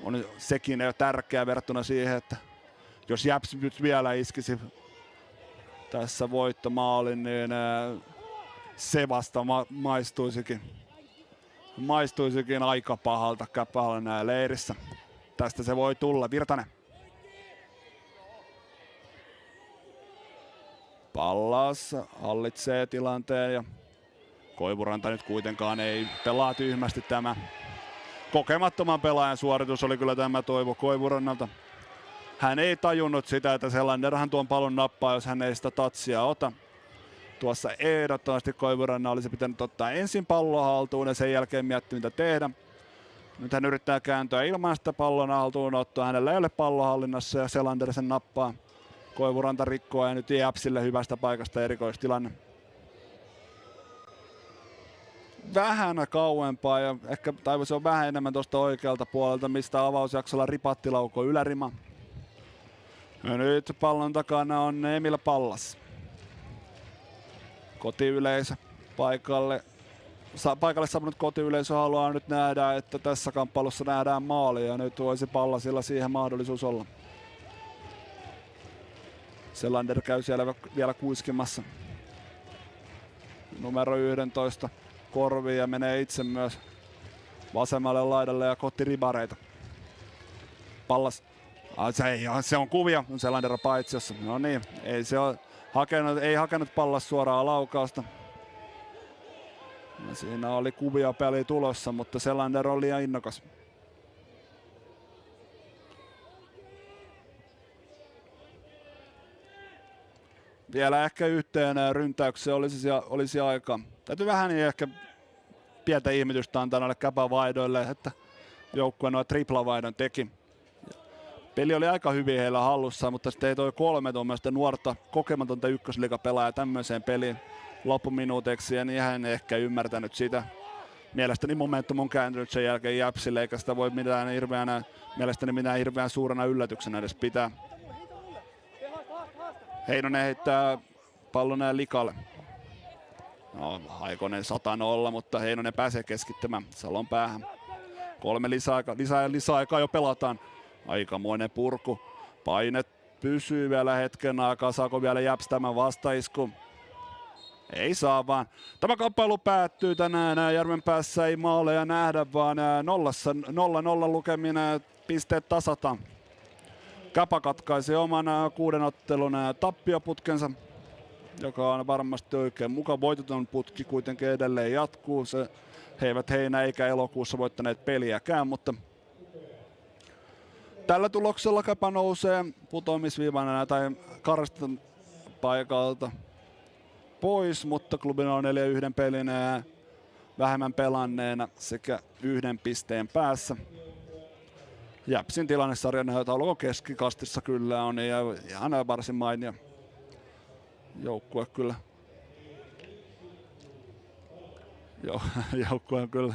On sekin jo tärkeää verrattuna siihen, että jos Jäps nyt vielä iskisi tässä voittomaalin, niin se vasta maistuisikin aika pahalta Käpällä leirissä. Tästä se voi tulla. Virtanen. Pallas hallitsee tilanteen ja Koivuranta nyt kuitenkaan ei pelaa tyhmästi tämä. Kokemattoman pelaajan suoritus oli kyllä tämä Toivo Koivurannalta. Hän ei tajunnut sitä, että Selanderhan tuon pallon nappaa, jos hän ei sitä tatsia ota. Tuossa ehdottomasti Koivurannan olisi pitänyt ottaa ensin pallo haltuun ja sen jälkeen miettiä mitä tehdä. Nyt hän yrittää kääntyä ilman sitä pallon haltuunottoa. Hänellä ei ole pallohallinnassa ja Selander sen nappaa. Koivuranta rikkoo ja nyt Jäpsille hyvästä paikasta erikoistilanne. Vähän kauempaa ja ehkä se on vähän enemmän tuosta oikealta puolelta, mistä avausjaksolla Ripatti laukoo ylärima. Ja nyt pallon takana on Emil Pallas. Kotiyleisö paikalle saapunut kotiyleisö haluaa nyt nähdä, että tässä kamppailussa nähdään maali ja nyt voisi Pallasilla siihen mahdollisuus olla. Selander käy siellä vielä kuiskimassa. Numero 11 korviin ja menee itse myös vasemmalle laidalle ja kohti ribareita. Pallas. Se on kuvia, Selander on paitsiossa. No niin, ei hakenut Pallas suoraan laukausta. Ja siinä oli kuvia peli tulossa, mutta Selander oli liian innokas. Vielä ehkä yhteen ryntäykseen olisi aika. Täytyy vähän niin ehkä pientä ihmetystä antaa noille käpävaidoille, että joukkue noin triplavaihdon teki. Peli oli aika hyvin heillä hallussa, mutta sitten ei toi 3 tuommoista nuorta kokematonta ykkösliigapelaajaa tämmöiseen peliin loppuminuuteiksi, ja niin hän ei ehkä ymmärtänyt sitä. Mielestäni momentum on kääntynyt sen jälkeen Jäpsille, eikä sitä voi mielestäni mitään hirveän suurena yllätyksenä edes pitää. Heinonen heittää pallon Likalle. No, Haikonen 100-0, mutta Heinonen pääsee keskittämään Salon päähän. 3 lisäaikaa jo pelataan. Aikamoinen purku. Paine pysyy vielä hetken aikaa. Saako vielä Japs tämän vastaisku? Ei saa vaan. Tämä kamppailu päättyy tänään. Järvenpäässä ei maaleja nähdä, vaan 0-0 lukeminen, pisteet tasataan. Käpä katkaisi oman 6 ottelun tappioputkensa, joka on varmasti oikein mukaan. Voiteton putki kuitenkin edelleen jatkuu. He eivät heinä eikä elokuussa voittaneet peliäkään, mutta tällä tuloksella Käpä nousee putoamisviivana tai karstan paikalta pois, mutta klubilla on 4-1 pelin vähemmän pelanneena sekä 1 pisteen päässä. Jäpsin tilannessarjan taulukon keskikastissa kyllä on ja ihan varsin mainio joukkue kyllä. Joukkue on kyllä